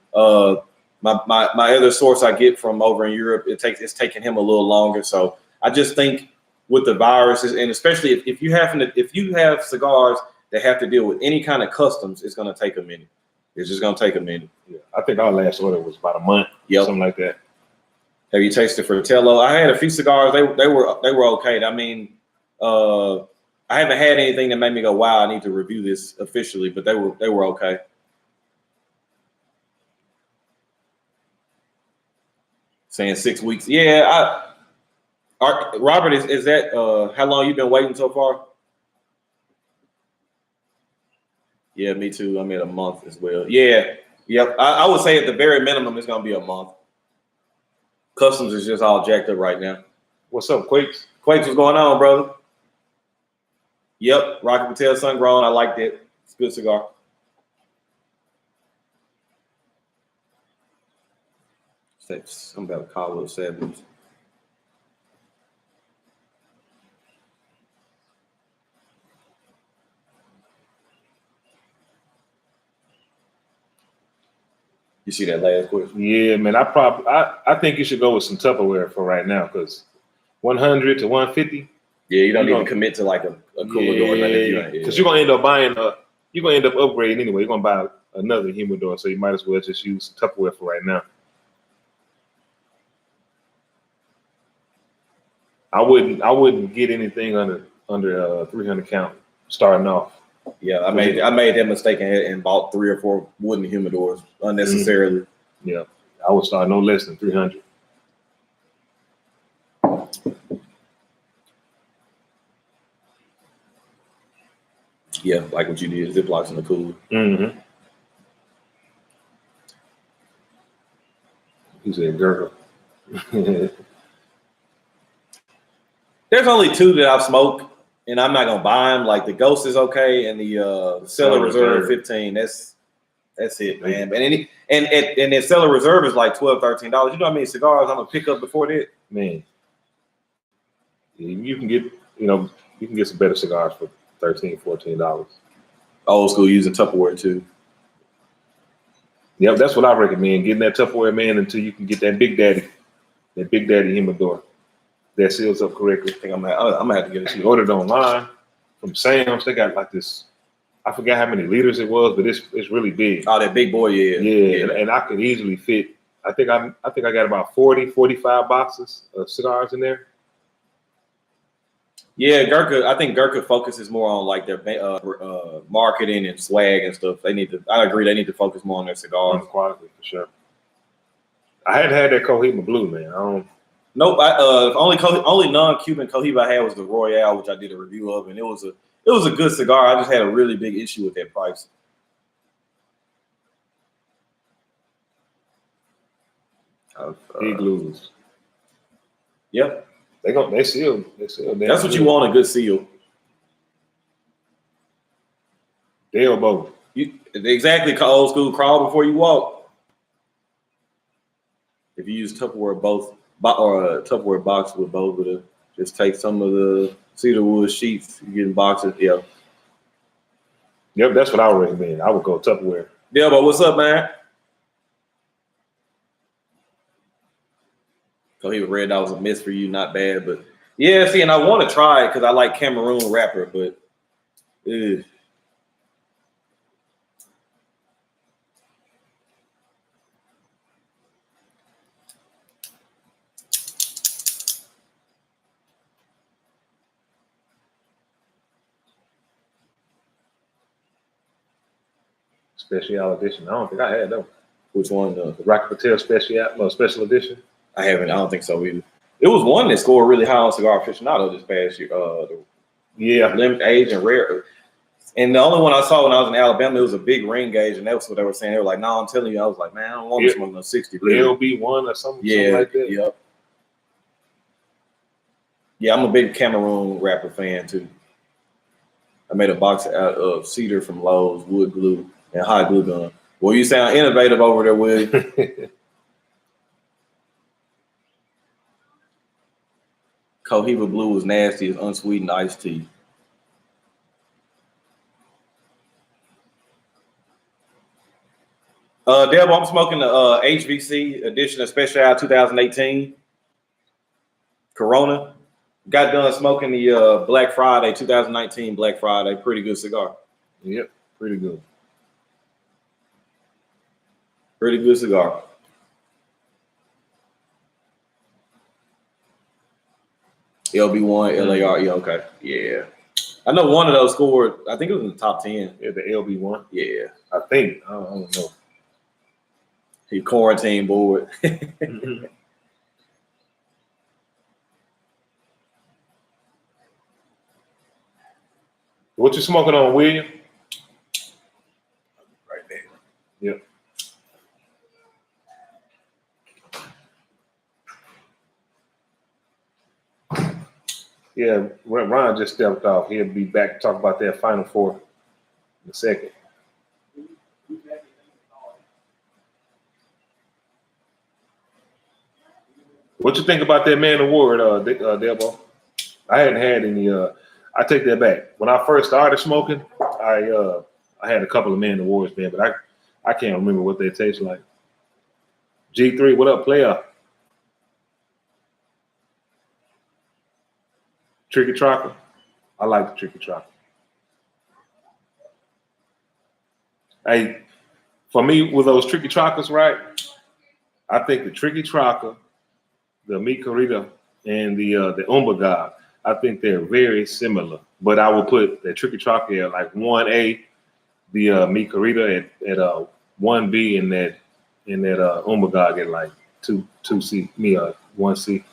A: My other source I get from over in Europe, it's taking him a little longer. So I just think with the viruses, and especially if you have cigars that have to deal with any kind of customs, it's going to take a minute. It's just going to take a minute.
B: Yeah, I think our last order was about a month.
A: Yep.
B: Something like that.
A: Have you tasted Fratello? I had a few cigars. They were okay. I mean, I haven't had anything that made me go, wow, I need to review this officially, but they were okay. Saying 6 weeks. Yeah, Robert, is that how long you been waiting so far? Yeah, me too. I'm at a month as well. Yeah, yep. I would say at the very minimum, it's gonna be a month. Customs is just all jacked up right now.
B: What's up, Quakes?
A: Quakes, what's going on, brother? Yep, Rocky Patel Sun Grown. I like that. It's a good cigar. Something about Carlo 70s. You see that last question?
B: Yeah, man. I think you should go with some Tupperware for right now, because 100 to 150.
A: Yeah, you don't even commit to like a cooler door.
B: Because you're gonna end up buying you're gonna end up upgrading anyway. You're gonna buy another humidor, so you might as well just use some Tupperware for right now. I wouldn't get anything under 300 count starting off.
A: Yeah, I made that mistake and bought 3 or 4 wooden humidors unnecessarily.
B: Mm-hmm. Yeah, I would start no less than 300.
A: Yeah, like what you did, Ziplocs in the cooler.
B: Mm-hmm. He said, "Girl."
A: There's only 2 that I've smoked, and I'm not gonna buy them. Like the Ghost is okay, and the Cellar Reserve 15. That's it, man. And the Cellar Reserve is like $12, $13. You know how many cigars I'm gonna pick up before that?
B: Man, you can get some better cigars for $13, $14.
A: Old school using Tupperware too.
B: Yep, that's what I recommend. Getting that Tupperware, man, until you can get that Big Daddy humidor that seals up correctly. I think I'm gonna have to get it. You ordered online from Sam's. They got like this. I forgot how many liters it was, but it's really big.
A: Oh, that big boy, yeah.
B: And I could easily fit. I think I got about 40, 45 boxes of cigars in there.
A: Yeah, Gurkha. I think Gurkha focuses more on like their marketing and swag and stuff. I agree. They need to focus more on their cigars.
B: Quality for sure. I hadn't had that Cohiba Blue, man.
A: Nope. Only non-Cuban Cohiba I had was the Royale, which I did a review of, and it was a good cigar. I just had a really big issue with that price.
B: Igloos.
A: Yep.
B: They seal.
A: That's what you want, a good seal.
B: They'll both.
A: Exactly, old school, crawl before you walk. If you use Tupperware or a Tupperware box with both of them, just take some of the cedar wood sheets, you get in boxes. Yeah.
B: Yep, that's what I would recommend. I would go Tupperware.
A: Yeah, but what's up, man? Cohiba Red Dot was a miss for you, not bad, but yeah. See, and I want to try it because I like Cameroon wrapper, but
B: Special edition. I don't think I had them.
A: Which one?
B: The Rocky Patel special edition.
A: I haven't. I don't think so either. It was one that scored really high on Cigar Aficionado this past year. Yeah, limited age and rare. And the only one I saw when I was in Alabama, it was a big ring gauge, and that's what they were saying. They were like, "No, I'm telling you," I was like, "Man, I don't want to smoke no 60."
B: LB1 or something like that.
A: Yep. Yeah, I'm a big Cameroon wrapper fan too. I made a box out of cedar from Lowe's, wood glue, and hot glue gun. Well, you sound innovative over there, Will. Cohiba Blue was nasty as unsweetened iced tea. Deb, I'm smoking the HVC edition of Special 2018 Corona. Got done smoking the Black Friday 2019 Black Friday. Pretty good cigar.
B: Yep, pretty good.
A: Pretty good cigar. LB1, LAR. Yeah, okay. Yeah. I know one of those scored, I think it was in the top 10.
B: Yeah, the LB1.
A: Yeah.
B: I think. I don't know.
A: He quarantine board.
B: What you smoking on, William?
A: Right there.
B: Yep. Yeah, Ron just stepped off. He'll be back to talk about that Final Four in a second. What you think about that Man Award, Debo? I hadn't had any. I take that back. When I first started smoking, I had a couple of Man Awards, man, but I can't remember what they taste like. G3, what up, player? Tricky Trocker. I like the Tricky Trocker. Hey, for me, with those Tricky Trockers, right? I think the Tricky Trocker, the Mi Querida, and the Umbagog, I think they're very similar. But I will put the Tricky Trocker at like 1A, the Mi Querida at 1B, and that Umbagog at like 2C, 1C.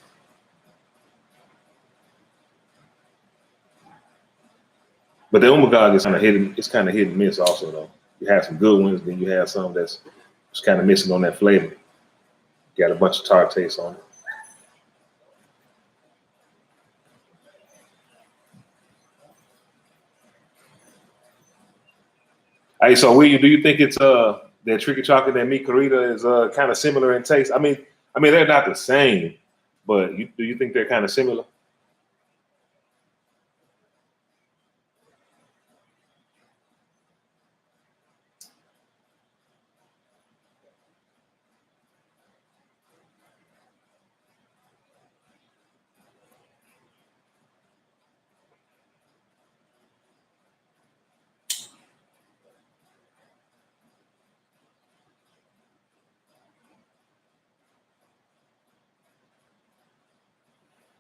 B: But the Umbagog is kind of hit and miss also though. You have some good ones, then you have some that's kind of missing on that flavor. Got a bunch of tart taste on it. Hey, so William, do you think it's that Tricky Chocolate and Mi Querida is kind of similar in taste? I mean they're not the same, but do you think they're kind of similar?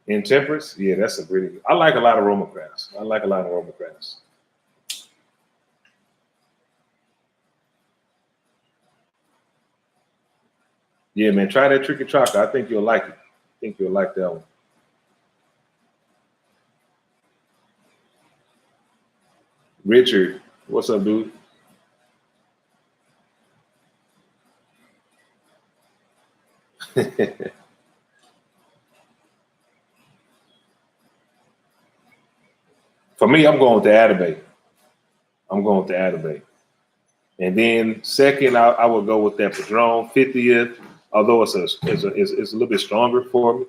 B: Intemperance? Yeah, that's a pretty good. I like a lot of Roma Crafts. Yeah, man, try that Tricky Chocolate. I think you'll like it. I think you'll like that one. Richard, what's up, dude? For me, I'm going with the Atabey. And then second, I would go with that Padron 50th, although it's a little bit stronger for me.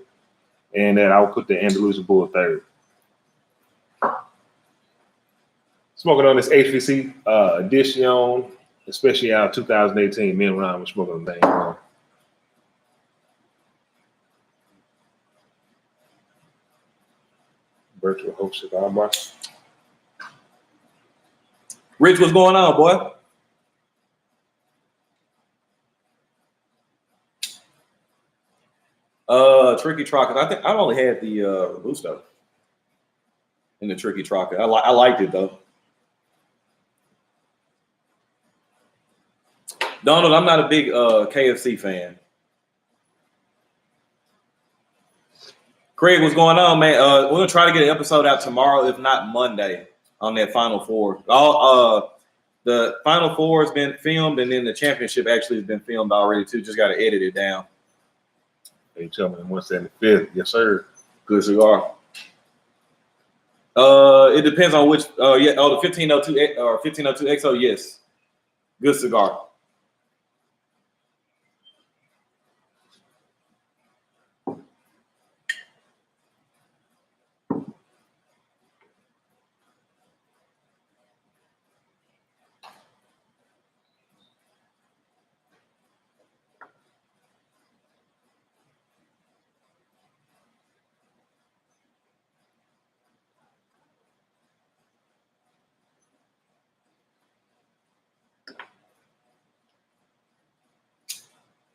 B: And then I would put the Andalusian Bull third. Smoking on this HVC Edition, especially out 2018. Me and Ryan were smoking on the thing. Virtual host cigar bar.
A: Rich, what's going on, boy? Tricky Trocker. I think I only had the Robusto in the Tricky Trocker. I liked it though. Donald, I'm not a big KFC fan. Craig, what's going on, man? We're gonna try to get an episode out tomorrow, if not Monday. on that Final Four. All the Final Four has been filmed, and then the championship actually has been filmed already too. Just got to edit it down.
B: They tell me 175. Yes, sir.
A: Good cigar. It depends on which. The 1502 or 1502 XO. Yes, good cigar.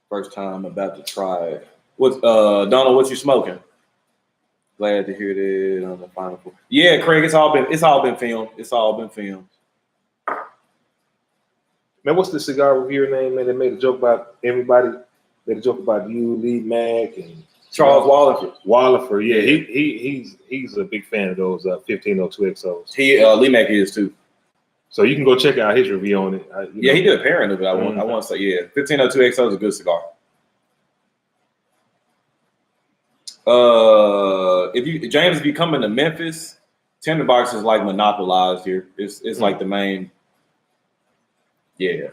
A: First time about to try it. What's Donald? What you smoking? Glad to hear that on the Final Four. Yeah, Craig, it's all been filmed. It's all been filmed.
B: Man, what's the cigar reviewer name, man? They made a joke about everybody. Made a joke about you, Lee Mack, and
A: Charles Wallingford.
B: Wallingford, yeah. He's a big fan of those 1502 XOs.
A: Lee Mack is too.
B: So you can go check out his review on it.
A: He did a pairing of it. I want to say, yeah, 1502 XO is a good cigar. If you come into Memphis, Tinderbox is like monopolized here. It's like the main. Yeah,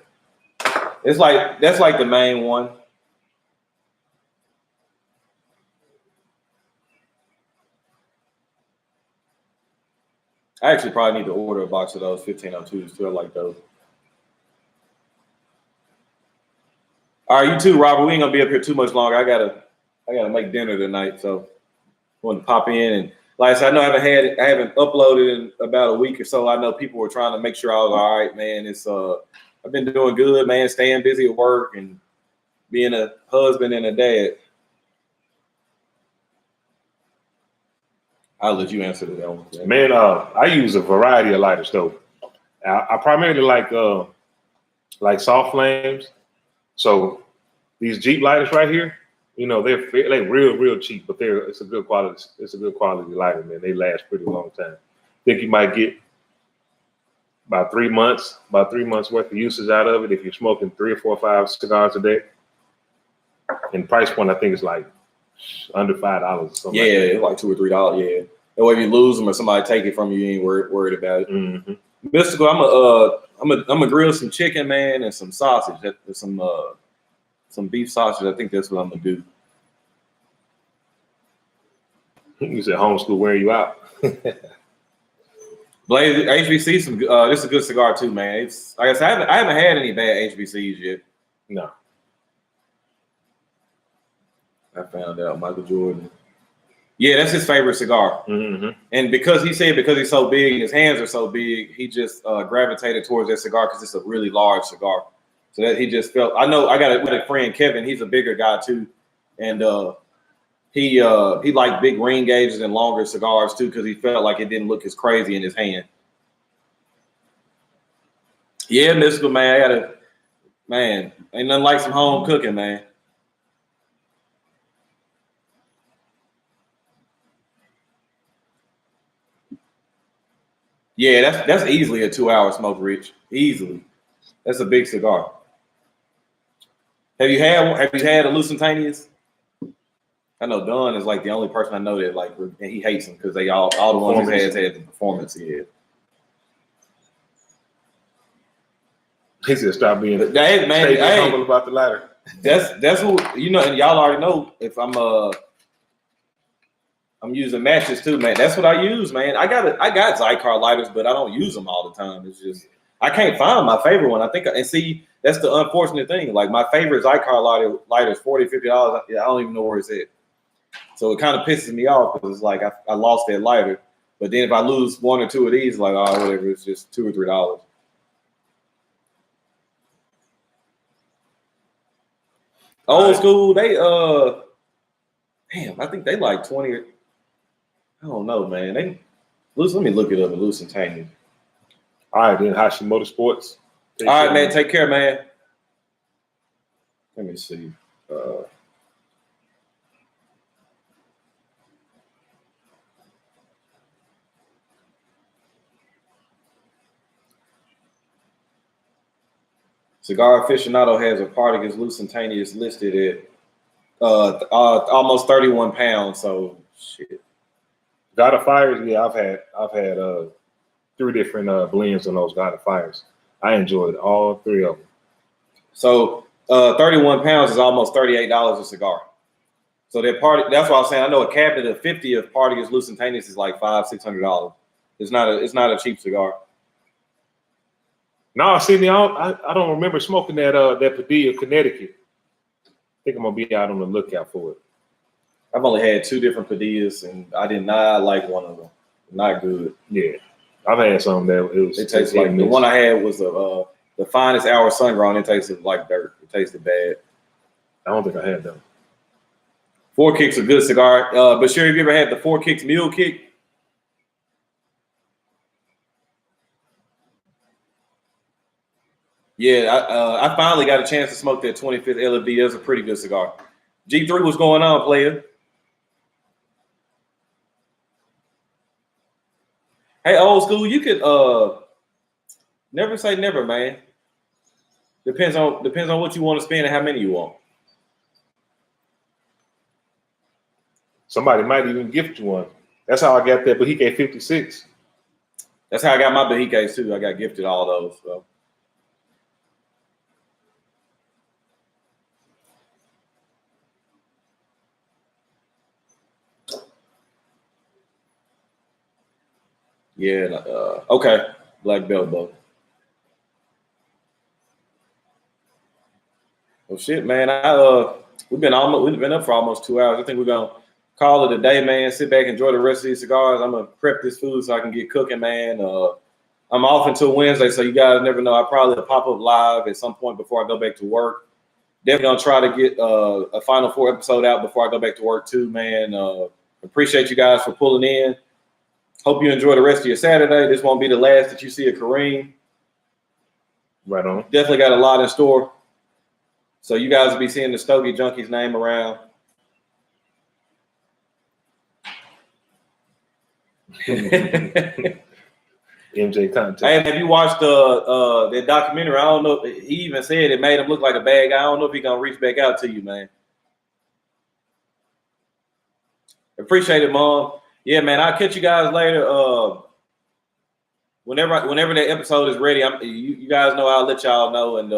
A: that's like the main one. I actually probably need to order a box of those 1502s too. I like those. All right, you too, Robert. We ain't gonna be up here too much longer. I gotta make dinner tonight, so I want to pop in and like I said, I know I haven't uploaded in about a week or so. I know people were trying to make sure I was all right, man. I've been doing good, man. Staying busy at work and being a husband and a dad. I'll let you answer that one.
B: Man, I use a variety of lighters though. I primarily like soft flames. So these Jeep lighters right here, they're real cheap, but it's a good quality. It's a good quality lighter, man. They last pretty long time. Think you might get about 3 months worth of usage out of it if you're smoking 3 or 4 or 5 cigars a day. And price point, I think is like under $5 or something.
A: Yeah, it's like $2 or $3. Yeah, that way if you lose them or somebody take it from you, you ain't worried about it.
B: Mm-hmm.
A: Mystical, I'm gonna grill some chicken, man, and some sausage. Some beef sausage. I think that's what I'm gonna do.
B: You said homeschool wearing you out.
A: Blaze HVC, this is a good cigar too, man. It's like I said, I haven't had any bad HVCs yet.
B: No.
A: I found out Michael Jordan. Yeah, that's his favorite cigar.
B: Mm-hmm.
A: And because he's so big and his hands are so big, he just gravitated towards that cigar because it's a really large cigar. So that he just felt. I know I got a friend Kevin. He's a bigger guy too, and he liked big ring gauges and longer cigars too because he felt like it didn't look as crazy in his hand. Yeah, Mystical, man. Ain't nothing like some home cooking, man. Yeah, that's easily a 2-hour smoke, Rich. Easily. That's a big cigar. Have you had a Lucentannius? I know Don is like the only person I know that like, and he hates them because they all the ones he has had the performance. Yeah.
B: He said, "Stop being humble about the lighter."
A: That's who and y'all already know. If I'm using matches too, man. That's what I use, man. I got Zycar lighters, but I don't use them all the time. It's just I can't find my favorite one. I think, and see, that's the unfortunate thing. Like my favorite Zycar lighter is $40, $50. I don't even know where it's at. So it kind of pisses me off because it's like I lost that lighter. But then if I lose 1 or 2 of these, like, oh, whatever, it's just $2 or $3. Old school, they damn, I think they like 20. I don't know, man. Let me look it up in Lucentannius.
B: All right, then Hashimoto Sports.
A: All right, man. Take care, man. Let me see. Cigar Aficionado has a Partagas Lusitaneous listed at almost 31 pounds. So shit.
B: God of Fires, yeah, I've had 3 different blends on those God of Fires. I enjoyed all 3 of them.
A: So 31 pounds is almost $38 a cigar. So that's why I was saying I know a cabinet of 50 of Partagas Lusitaneous is like $500-600. It's not a cheap cigar.
B: No, see, I don't remember smoking that Padilla, Connecticut. I think I'm gonna be out on the lookout for it.
A: I've only had 2 different Padillas, and I did not like one of them. Not good.
B: Yeah, I've had some that
A: it tastes like the one I had was the finest hour sun grown. It tasted like dirt. It tasted bad.
B: I don't think I had them.
A: 4 Kick's a good cigar. But sure, have you ever had the 4 Kicks Mule Kick? Yeah, I finally got a chance to smoke that 25th LFD. That's a pretty good cigar. G3, what's going on, player? Hey, old school, you could never say never, man. Depends on what you want to spend and how many you want.
B: Somebody might even gift you one. That's how I got that Bahike 56.
A: That's how I got my Bahikes too. I got gifted all those. So. Yeah. Okay. Black belt though. Well, shit, man. We've been up for almost 2 hours. I think we're gonna call it a day, man. Sit back, enjoy the rest of these cigars. I'm gonna prep this food so I can get cooking, man. I'm off until Wednesday, so you guys never know. I'll probably pop up live at some point before I go back to work. Definitely gonna try to get a Final 4 episode out before I go back to work too, man. Appreciate you guys for pulling in. Hope you enjoy the rest of your Saturday. This won't be the last that you see of Kareem.
B: Right on.
A: Definitely got a lot in store. So you guys will be seeing the Stogie Junkies name around.
B: MJ content.
A: Hey, have you watched that documentary? I don't know. He even said it made him look like a bad guy. I don't know if he's gonna reach back out to you, man. Appreciate it, Mom. Yeah, man. I'll catch you guys later. Whenever that episode is ready, you guys know I'll let y'all know. And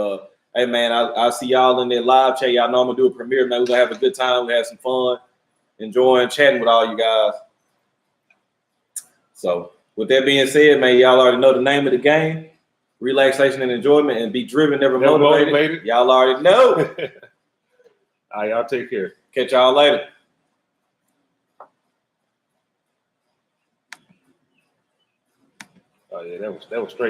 A: hey, man, I'll see y'all in that live chat. Y'all know I'm gonna do a premiere, man. We're gonna have a good time. We have some fun, enjoying chatting with all you guys. So with that being said, man, y'all already know the name of the game: relaxation and enjoyment, and be driven, never motivated. Y'all already know.
B: All right, y'all take care.
A: Catch y'all later.
B: Oh yeah, that was straight.